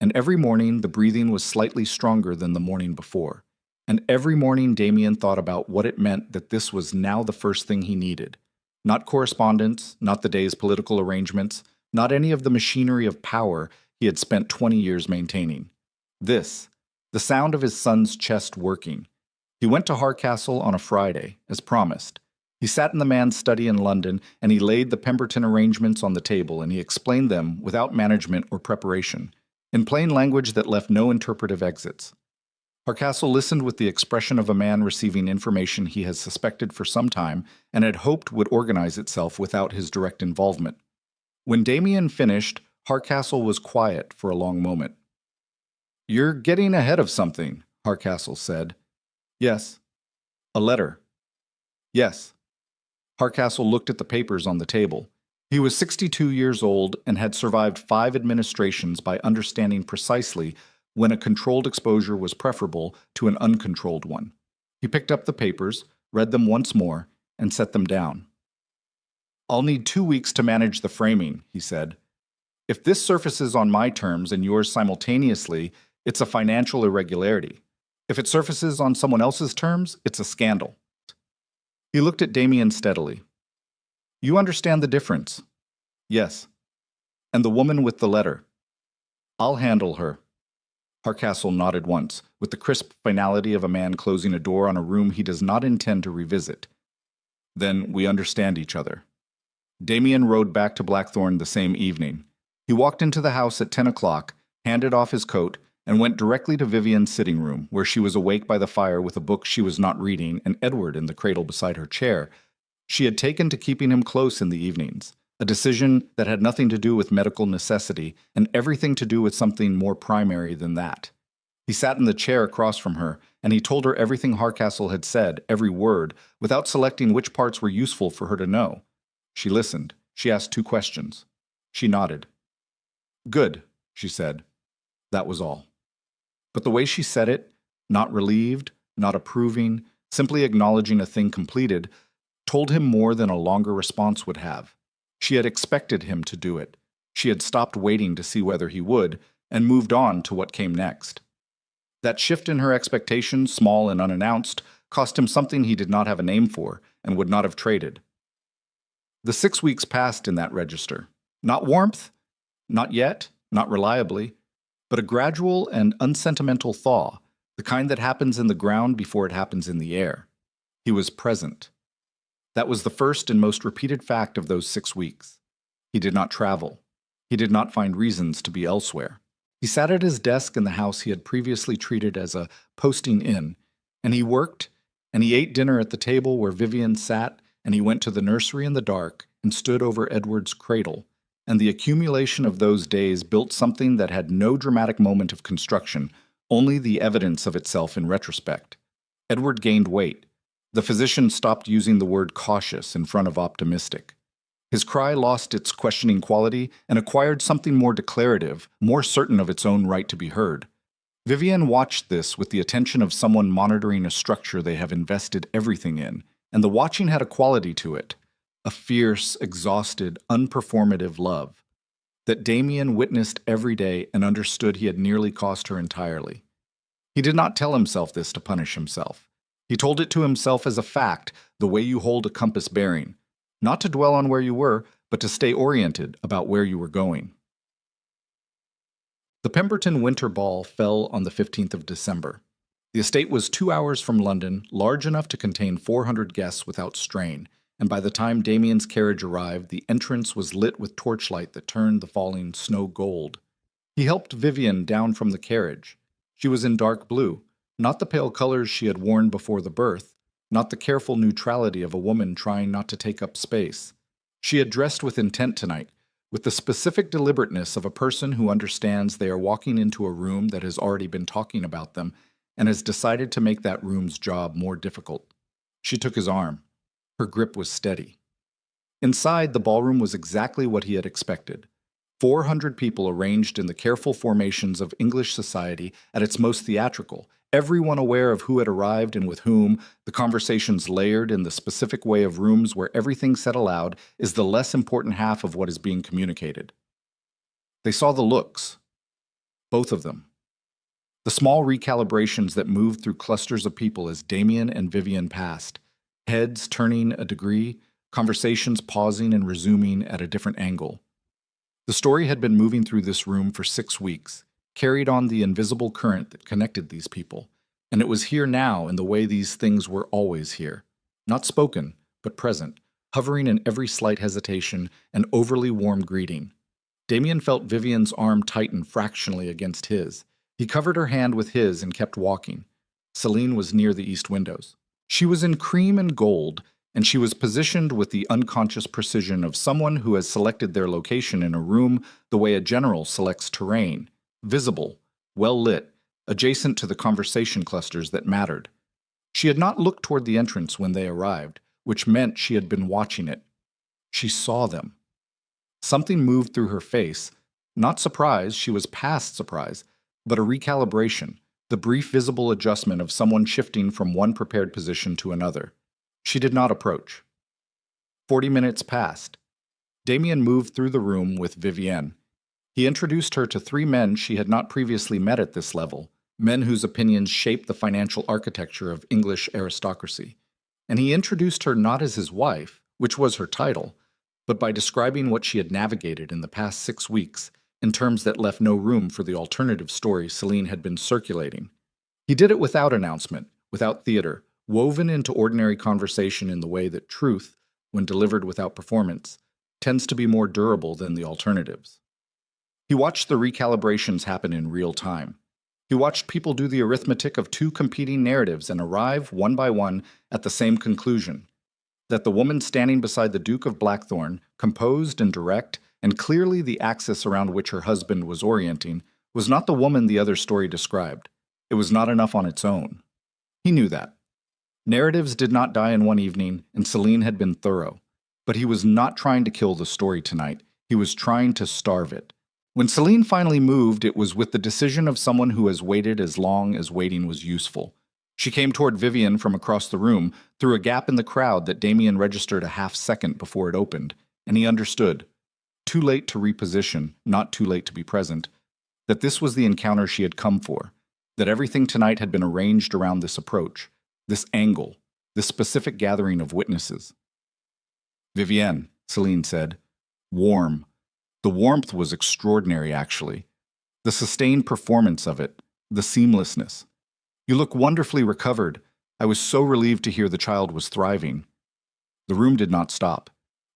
and every morning the breathing was slightly stronger than the morning before. And every morning Damien thought about what it meant that this was now the first thing he needed. Not correspondence, not the day's political arrangements, not any of the machinery of power he had spent 20 years maintaining. This, the sound of his son's chest working. He went to Hardcastle on a Friday, as promised. He sat in the man's study in London, and he laid the Pemberton arrangements on the table, and he explained them without management or preparation, in plain language that left no interpretive exits. Hardcastle listened with the expression of a man receiving information he had suspected for some time and had hoped would organize itself without his direct involvement. When Damien finished, Hardcastle was quiet for a long moment. "You're getting ahead of something," Hardcastle said. "Yes." "A letter." "Yes." Hardcastle looked at the papers on the table. He was 62 years old and had survived 5 administrations by understanding precisely when a controlled exposure was preferable to an uncontrolled one. He picked up the papers, read them once more, and set them down. "I'll need 2 weeks to manage the framing," he said. "If this surfaces on my terms and yours simultaneously, it's a financial irregularity. If it surfaces on someone else's terms, it's a scandal." He looked at Damien steadily. "You understand the difference?" "Yes." "And the woman with the letter?" "I'll handle her." Hardcastle nodded once, with the crisp finality of a man closing a door on a room he does not intend to revisit. "Then we understand each other." Damien rode back to Blackthorn the same evening. He walked into the house at 10 o'clock, handed off his coat, and went directly to Vivian's sitting room, where she was awake by the fire with a book she was not reading and Edward in the cradle beside her chair. She had taken to keeping him close in the evenings, a decision that had nothing to do with medical necessity and everything to do with something more primary than that. He sat in the chair across from her, and he told her everything Hardcastle had said, every word, without selecting which parts were useful for her to know. She listened. She asked 2 questions. She nodded. "Good," she said. That was all. But the way she said it, not relieved, not approving, simply acknowledging a thing completed, told him more than a longer response would have. She had expected him to do it. She had stopped waiting to see whether he would, and moved on to what came next. That shift in her expectations, small and unannounced, cost him something he did not have a name for and would not have traded. The 6 weeks passed in that register. Not warmth, not yet, not reliably, but a gradual and unsentimental thaw, the kind that happens in the ground before it happens in the air. He was present. That was the first and most repeated fact of those 6 weeks. He did not travel. He did not find reasons to be elsewhere. He sat at his desk in the house he had previously treated as a posting inn, and he worked, and he ate dinner at the table where Vivian sat, and he went to the nursery in the dark and stood over Edward's cradle, and the accumulation of those days built something that had no dramatic moment of construction, only the evidence of itself in retrospect. Edward gained weight. The physician stopped using the word cautious in front of optimistic. His cry lost its questioning quality and acquired something more declarative, more certain of its own right to be heard. Vivian watched this with the attention of someone monitoring a structure they have invested everything in, and the watching had a quality to it, a fierce, exhausted, unperformative love that Damien witnessed every day and understood he had nearly cost her entirely. He did not tell himself this to punish himself. He told it to himself as a fact, the way you hold a compass bearing, not to dwell on where you were, but to stay oriented about where you were going. The Pemberton Winter Ball fell on the 15th of December. The estate was 2 hours from London, large enough to contain 400 guests without strain, and by the time Damien's carriage arrived, the entrance was lit with torchlight that turned the falling snow gold. He helped Vivian down from the carriage. She was in dark blue, not the pale colors she had worn before the birth, not the careful neutrality of a woman trying not to take up space. She had dressed with intent tonight, with the specific deliberateness of a person who understands they are walking into a room that has already been talking about them and has decided to make that room's job more difficult. She took his arm. Her grip was steady. Inside, the ballroom was exactly what he had expected. 400 people arranged in the careful formations of English society at its most theatrical, everyone aware of who had arrived and with whom, the conversations layered in the specific way of rooms where everything said aloud is the less important half of what is being communicated. They saw the looks. Both of them. The small recalibrations that moved through clusters of people as Damien and Vivian passed, heads turning a degree, conversations pausing and resuming at a different angle. The story had been moving through this room for 6 weeks, carried on the invisible current that connected these people, and it was here now in the way these things were always here, not spoken, but present, hovering in every slight hesitation and overly warm greeting. Damien felt Vivian's arm tighten fractionally against his. He covered her hand with his and kept walking. Celine was near the east windows. She was in cream and gold, and she was positioned with the unconscious precision of someone who has selected their location in a room the way a general selects terrain, visible, well lit, adjacent to the conversation clusters that mattered. She had not looked toward the entrance when they arrived, which meant she had been watching it. She saw them. Something moved through her face, not surprise, she was past surprise, but a recalibration, the brief visible adjustment of someone shifting from one prepared position to another. She did not approach. 40 minutes passed. Damien moved through the room with Vivienne. He introduced her to 3 men she had not previously met at this level, men whose opinions shaped the financial architecture of English aristocracy. And he introduced her not as his wife, which was her title, but by describing what she had navigated in the past 6 weeks in terms that left no room for the alternative story Celine had been circulating. He did it without announcement, without theater, woven into ordinary conversation in the way that truth, when delivered without performance, tends to be more durable than the alternatives. He watched the recalibrations happen in real time. He watched people do the arithmetic of two competing narratives and arrive, one by one, at the same conclusion: that the woman standing beside the Duke of Blackthorn, composed and direct, and clearly the axis around which her husband was orienting, was not the woman the other story described. It was not enough on its own. He knew that. Narratives did not die in one evening, and Celine had been thorough. But he was not trying to kill the story tonight. He was trying to starve it. When Celine finally moved, it was with the decision of someone who has waited as long as waiting was useful. She came toward Vivian from across the room, through a gap in the crowd that Damien registered a half-second before it opened, and he understood, too late to reposition, not too late to be present, that this was the encounter she had come for, that everything tonight had been arranged around this approach, this angle, this specific gathering of witnesses. "Vivienne," Celine said. Warm. The warmth was extraordinary, actually. The sustained performance of it, the seamlessness. "You look wonderfully recovered. I was so relieved to hear the child was thriving." The room did not stop.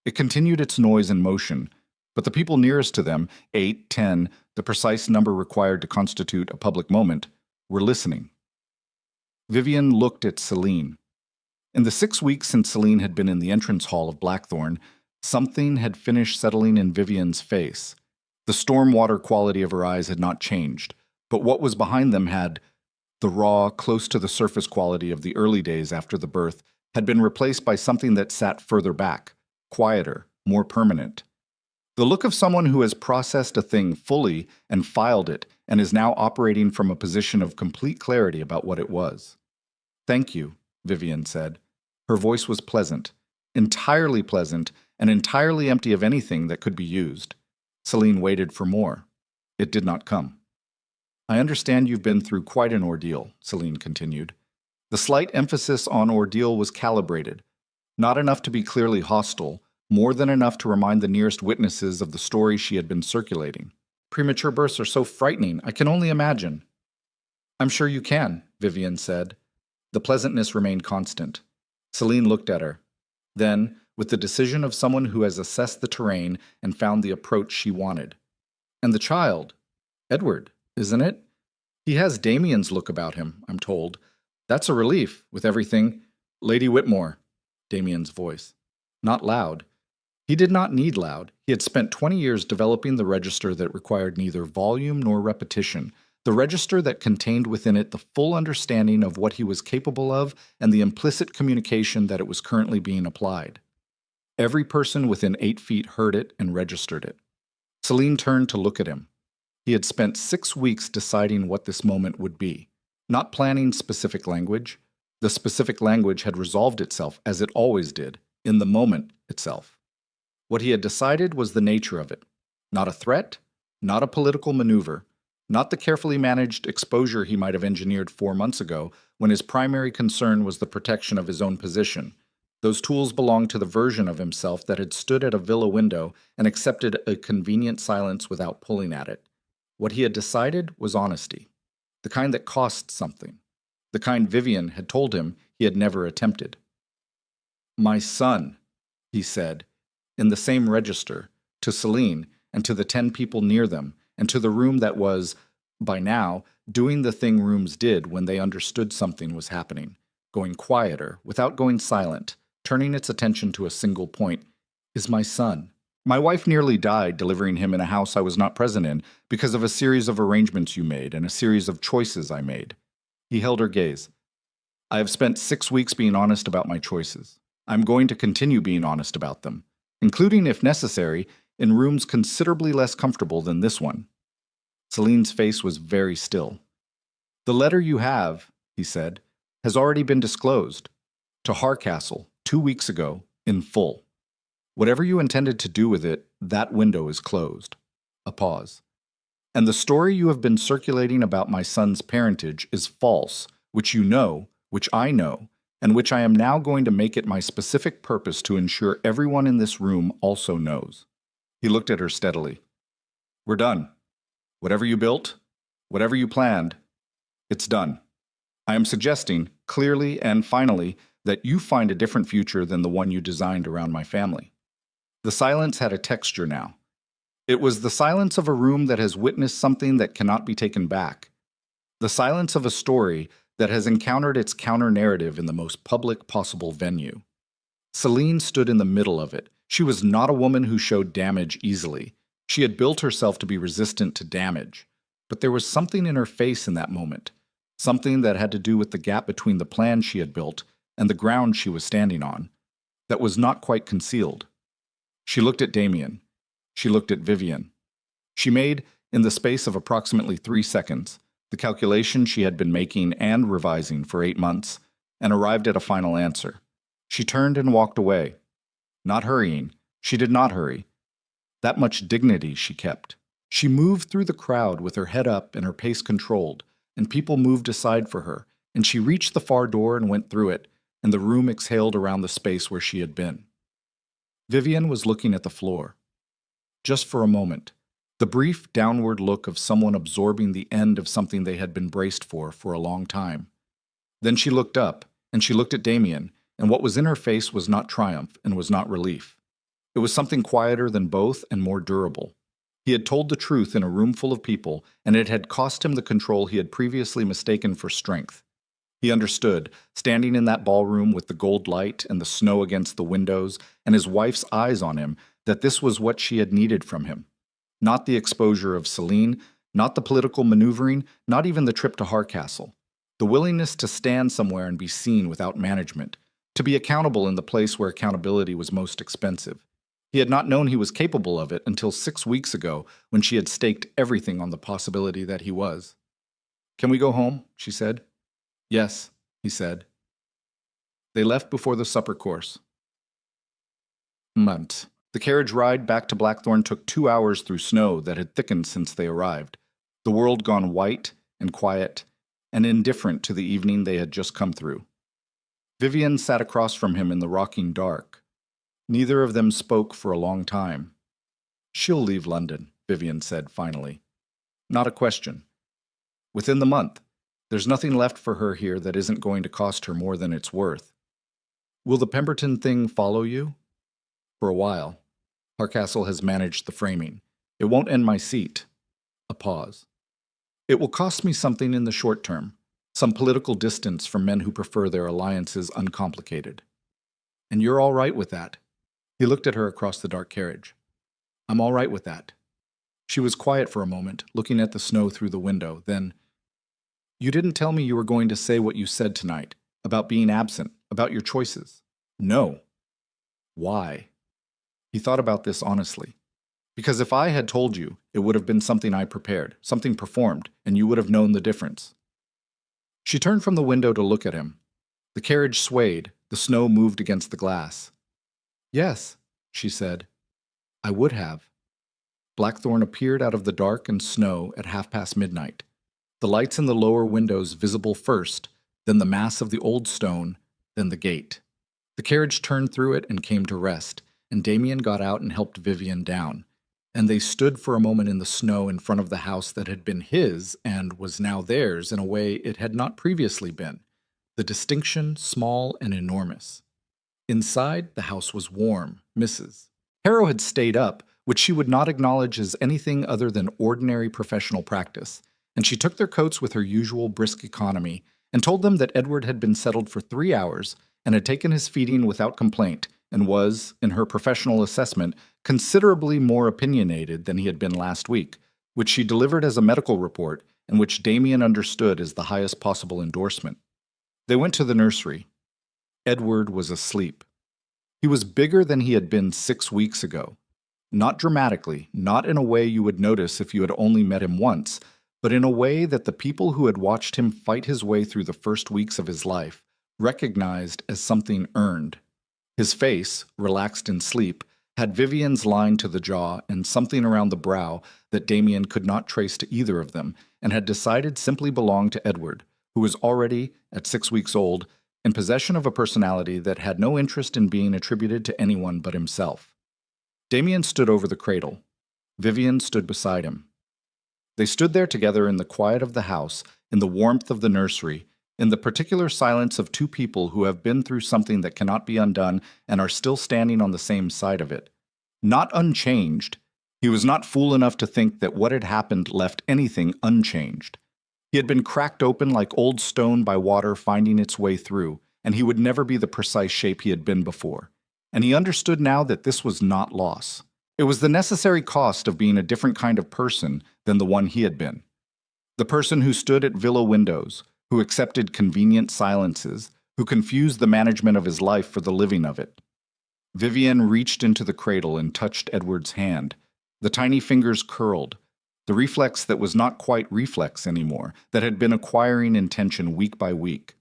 It continued its noise and motion, but the people nearest to them, 8, 10, the precise number required to constitute a public moment, were listening. Vivian looked at Celine. In the 6 weeks since Celine had been in the entrance hall of Blackthorn, something had finished settling in Vivian's face. The storm water quality of her eyes had not changed, but what was behind them had, the raw, close to the surface quality of the early days after the birth, had been replaced by something that sat further back, quieter, more permanent. The look of someone who has processed a thing fully and filed it and is now operating from a position of complete clarity about what it was. "Thank you," Vivian said. Her voice was pleasant, entirely pleasant, and entirely empty of anything that could be used. Celine waited for more. It did not come. "I understand you've been through quite an ordeal," Celine continued. The slight emphasis on ordeal was calibrated. Not enough to be clearly hostile, more than enough to remind the nearest witnesses of the story she had been circulating. "Premature births are so frightening, I can only imagine." "I'm sure you can," Vivian said. The pleasantness remained constant. Celine looked at her. Then, with the decision of someone who has assessed the terrain and found the approach she wanted. "And the child? Edward, isn't it? He has Damien's look about him, I'm told. That's a relief, with everything—" "Lady Whitmore," Damien's voice. Not loud. He did not need loud. He had spent 20 years developing the register that required neither volume nor repetition, the register that contained within it the full understanding of what he was capable of and the implicit communication that it was currently being applied. Every person within 8 feet heard it and registered it. Celine turned to look at him. He had spent 6 weeks deciding what this moment would be, not planning specific language. The specific language had resolved itself, as it always did, in the moment itself. What he had decided was the nature of it. Not a threat, not a political maneuver, not the carefully managed exposure he might have engineered 4 months ago when his primary concern was the protection of his own position. Those tools belonged to the version of himself that had stood at a villa window and accepted a convenient silence without pulling at it. What he had decided was honesty, the kind that cost something, the kind Vivian had told him he had never attempted. "My son," he said, in the same register, to Celine and to the 10 people near them, and to the room that was, by now, doing the thing rooms did when they understood something was happening, going quieter, without going silent, turning its attention to a single point, "is my son. My wife nearly died delivering him in a house I was not present in because of a series of arrangements you made and a series of choices I made." He held her gaze. "I have spent 6 weeks being honest about my choices. I'm going to continue being honest about them, including, if necessary, in rooms considerably less comfortable than this one." Celine's face was very still. "The letter you have," he said, "has already been disclosed. To Harcastle, 2 weeks ago, in full. Whatever you intended to do with it, that window is closed." A pause. "And the story you have been circulating about my son's parentage is false, which you know, which I know, and which I am now going to make it my specific purpose to ensure everyone in this room also knows." He looked at her steadily. "We're done. Whatever you built, whatever you planned, it's done. I am suggesting, clearly and finally, that you find a different future than the one you designed around my family." The silence had a texture now. It was the silence of a room that has witnessed something that cannot be taken back. The silence of a story that has encountered its counter-narrative in the most public possible venue. Celine stood in the middle of it. She was not a woman who showed damage easily. She had built herself to be resistant to damage. But there was something in her face in that moment, something that had to do with the gap between the plan she had built and the ground she was standing on, that was not quite concealed. She looked at Damien. She looked at Vivian. She made, in the space of approximately 3 seconds, the calculation she had been making and revising for 8 months, and arrived at a final answer. She turned and walked away. Not hurrying. She did not hurry. That much dignity she kept. She moved through the crowd with her head up and her pace controlled, and people moved aside for her, and she reached the far door and went through it, and the room exhaled around the space where she had been. Vivian was looking at the floor. Just for a moment, the brief downward look of someone absorbing the end of something they had been braced for a long time. Then she looked up, and she looked at Damien, and what was in her face was not triumph and was not relief. It was something quieter than both and more durable. He had told the truth in a room full of people, and it had cost him the control he had previously mistaken for strength. He understood, standing in that ballroom with the gold light and the snow against the windows and his wife's eyes on him, that this was what she had needed from him. Not the exposure of Celine, not the political maneuvering, not even the trip to Hardcastle. The willingness to stand somewhere and be seen without management, to be accountable in the place where accountability was most expensive. He had not known he was capable of it until 6 weeks ago, when she had staked everything on the possibility that he was. "Can we go home?" she said. "Yes," he said. They left before the supper course. Months. The carriage ride back to Blackthorn took 2 hours through snow that had thickened since they arrived, the world gone white and quiet and indifferent to the evening they had just come through. Vivian sat across from him in the rocking dark. Neither of them spoke for a long time. "She'll leave London," Vivian said finally. "Not a question. Within the month. There's nothing left for her here that isn't going to cost her more than it's worth. Will the Pemberton thing follow you?" "For a while. Hardcastle has managed the framing. It won't end my seat." A pause. "It will cost me something in the short term, some political distance from men who prefer their alliances uncomplicated. And you're all right with that?" He looked at her across the dark carriage. "I'm all right with that." She was quiet for a moment, looking at the snow through the window, then, "You didn't tell me you were going to say what you said tonight, about being absent, about your choices." "No." "Why?" He thought about this honestly. "Because if I had told you, it would have been something I prepared, something performed, and you would have known the difference." She turned from the window to look at him. The carriage swayed, the snow moved against the glass. "Yes," she said. "I would have." Blackthorn appeared out of the dark and snow at midnight. The lights in the lower windows visible first, then the mass of the old stone, then the gate. The carriage turned through it and came to rest, and Damien got out and helped Vivian down, and they stood for a moment in the snow in front of the house that had been his and was now theirs in a way it had not previously been, the distinction small and enormous. Inside, the house was warm, Mrs. Harrow had stayed up, which she would not acknowledge as anything other than ordinary professional practice, and she took their coats with her usual brisk economy and told them that Edward had been settled for 3 hours and had taken his feeding without complaint and was, in her professional assessment, considerably more opinionated than he had been last week, which she delivered as a medical report and which Damien understood as the highest possible endorsement. They went to the nursery. Edward was asleep. He was bigger than he had been 6 weeks ago. Not dramatically, not in a way you would notice if you had only met him once, but in a way that the people who had watched him fight his way through the first weeks of his life recognized as something earned. His face, relaxed in sleep, had Vivian's line to the jaw and something around the brow that Damien could not trace to either of them, and had decided simply belonged to Edward, who was already, at 6 weeks old, in possession of a personality that had no interest in being attributed to anyone but himself. Damien stood over the cradle. Vivian stood beside him. They stood there together in the quiet of the house, in the warmth of the nursery, in the particular silence of two people who have been through something that cannot be undone and are still standing on the same side of it. Not unchanged, He was not fool enough to think that what had happened left anything unchanged. He had been cracked open like old stone by water finding its way through, and he would never be the precise shape he had been before. And he understood now that this was not loss. It was the necessary cost of being a different kind of person than the one he had been. The person who stood at villa windows, who accepted convenient silences, who confused the management of his life for the living of it. Vivienne reached into the cradle and touched Edward's hand. The tiny fingers curled, the reflex that was not quite reflex anymore, that had been acquiring intention week by week.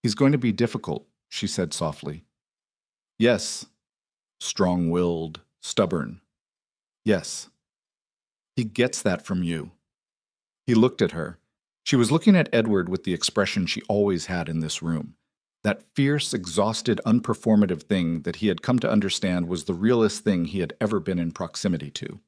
"He's going to be difficult," she said softly. "Yes." Strong-willed, stubborn. "Yes." "He gets that from you." He looked at her. She was looking at Edward with the expression she always had in this room. That fierce, exhausted, unperformative thing that he had come to understand was the realest thing he had ever been in proximity to.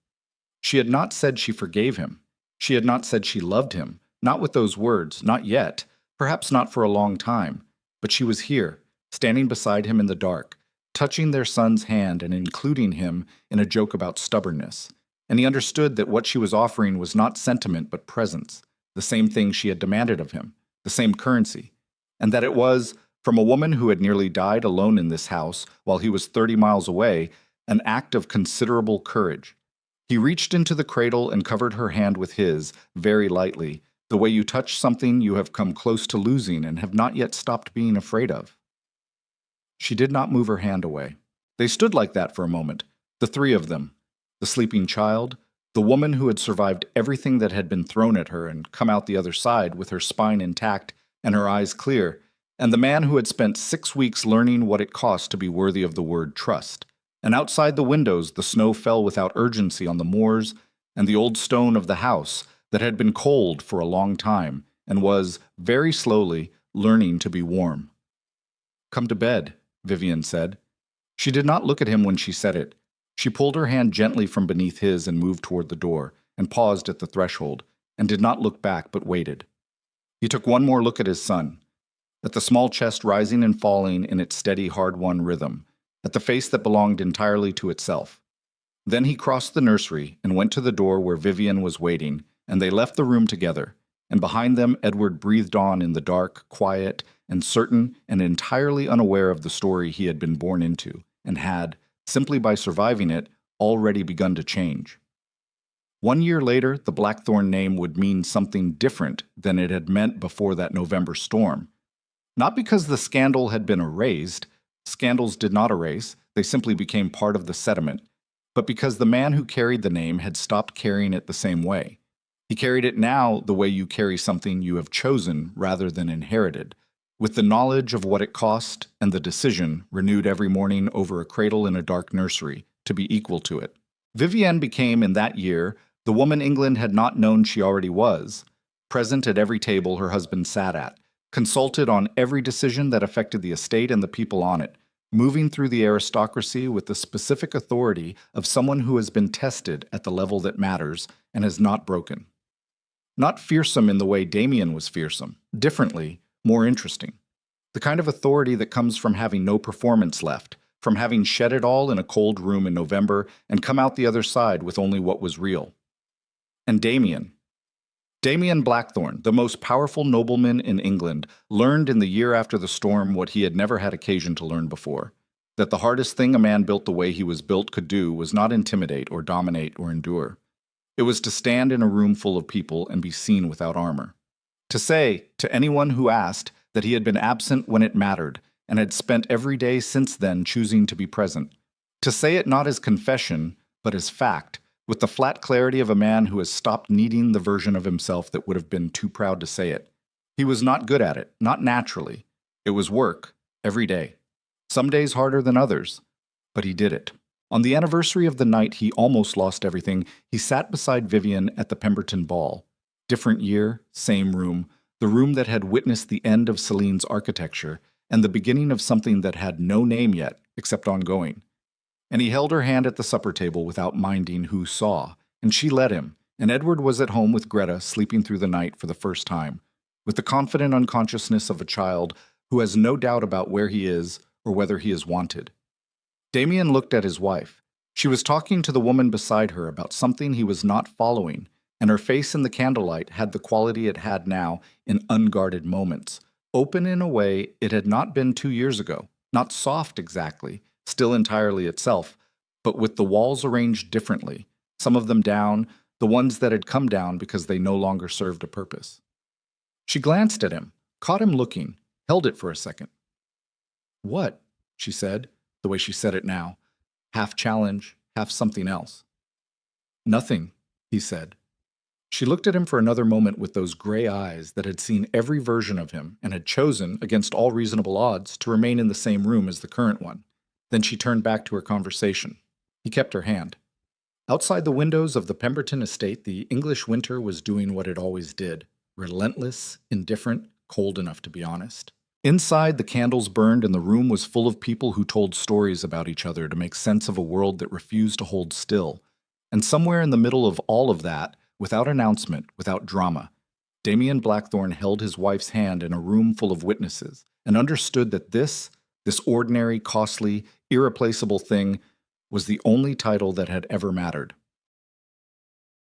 She had not said she forgave him. She had not said she loved him. Not with those words, not yet, perhaps not for a long time. But she was here, standing beside him in the dark, touching their son's hand and including him in a joke about stubbornness. And he understood that what she was offering was not sentiment but presence, the same thing she had demanded of him, the same currency. And that it was, from a woman who had nearly died alone in this house while he was 30 miles away, an act of considerable courage. He reached into the cradle and covered her hand with his, very lightly, the way you touch something you have come close to losing and have not yet stopped being afraid of. She did not move her hand away. They stood like that for a moment, the three of them, the sleeping child, the woman who had survived everything that had been thrown at her and come out the other side with her spine intact and her eyes clear, and the man who had spent 6 weeks learning what it cost to be worthy of the word trust. And outside the windows the snow fell without urgency on the moors and the old stone of the house that had been cold for a long time and was, very slowly, learning to be warm. "Come to bed," Vivienne said. She did not look at him when she said it. She pulled her hand gently from beneath his and moved toward the door, and paused at the threshold, and did not look back but waited. He took one more look at his son, at the small chest rising and falling in its steady, hard-won rhythm, at the face that belonged entirely to itself. Then he crossed the nursery and went to the door where Vivienne was waiting, and they left the room together, and behind them Edward breathed on in the dark, quiet, and certain and entirely unaware of the story he had been born into, and had, simply by surviving it, already begun to change. 1 year later, the Blackthorn name would mean something different than it had meant before that November storm. Not because the scandal had been erased. Scandals did not erase, they simply became part of the sediment, but because the man who carried the name had stopped carrying it the same way. He carried it now the way you carry something you have chosen rather than inherited, with the knowledge of what it cost and the decision, renewed every morning over a cradle in a dark nursery, to be equal to it. Vivienne became, in that year, the woman England had not known she already was, present at every table her husband sat at, consulted on every decision that affected the estate and the people on it, moving through the aristocracy with the specific authority of someone who has been tested at the level that matters and has not broken. Not fearsome in the way Damien was fearsome, differently, more interesting. The kind of authority that comes from having no performance left, from having shed it all in a cold room in November and come out the other side with only what was real. And Damien Blackthorn, the most powerful nobleman in England, learned in the year after the storm what he had never had occasion to learn before, that the hardest thing a man built the way he was built could do was not intimidate or dominate or endure. It was to stand in a room full of people and be seen without armor. To say, to anyone who asked, that he had been absent when it mattered, and had spent every day since then choosing to be present. To say it not as confession, but as fact, with the flat clarity of a man who has stopped needing the version of himself that would have been too proud to say it. He was not good at it, not naturally. It was work, every day. Some days harder than others, but he did it. On the anniversary of the night he almost lost everything, he sat beside Vivienne at the Pemberton ball. Different year, same room, the room that had witnessed the end of Celine's architecture and the beginning of something that had no name yet, except ongoing. And he held her hand at the supper table without minding who saw, and she let him, and Edward was at home with Greta, sleeping through the night for the first time, with the confident unconsciousness of a child who has no doubt about where he is or whether he is wanted. Damien looked at his wife. She was talking to the woman beside her about something he was not following, and her face in the candlelight had the quality it had now in unguarded moments, open in a way it had not been 2 years ago, not soft exactly, still entirely itself, but with the walls arranged differently, some of them down, the ones that had come down because they no longer served a purpose. She glanced at him, caught him looking, held it for a second. "What?" she said, the way she said it now, half challenge, half something else. "Nothing," he said. She looked at him for another moment with those gray eyes that had seen every version of him and had chosen, against all reasonable odds, to remain in the same room as the current one. Then she turned back to her conversation. He kept her hand. Outside the windows of the Pemberton estate, the English winter was doing what it always did, relentless, indifferent, cold enough to be honest. Inside, the candles burned and the room was full of people who told stories about each other to make sense of a world that refused to hold still. And somewhere in the middle of all of that, without announcement, without drama, Damien Blackthorne held his wife's hand in a room full of witnesses and understood that this ordinary, costly, irreplaceable thing was the only title that had ever mattered.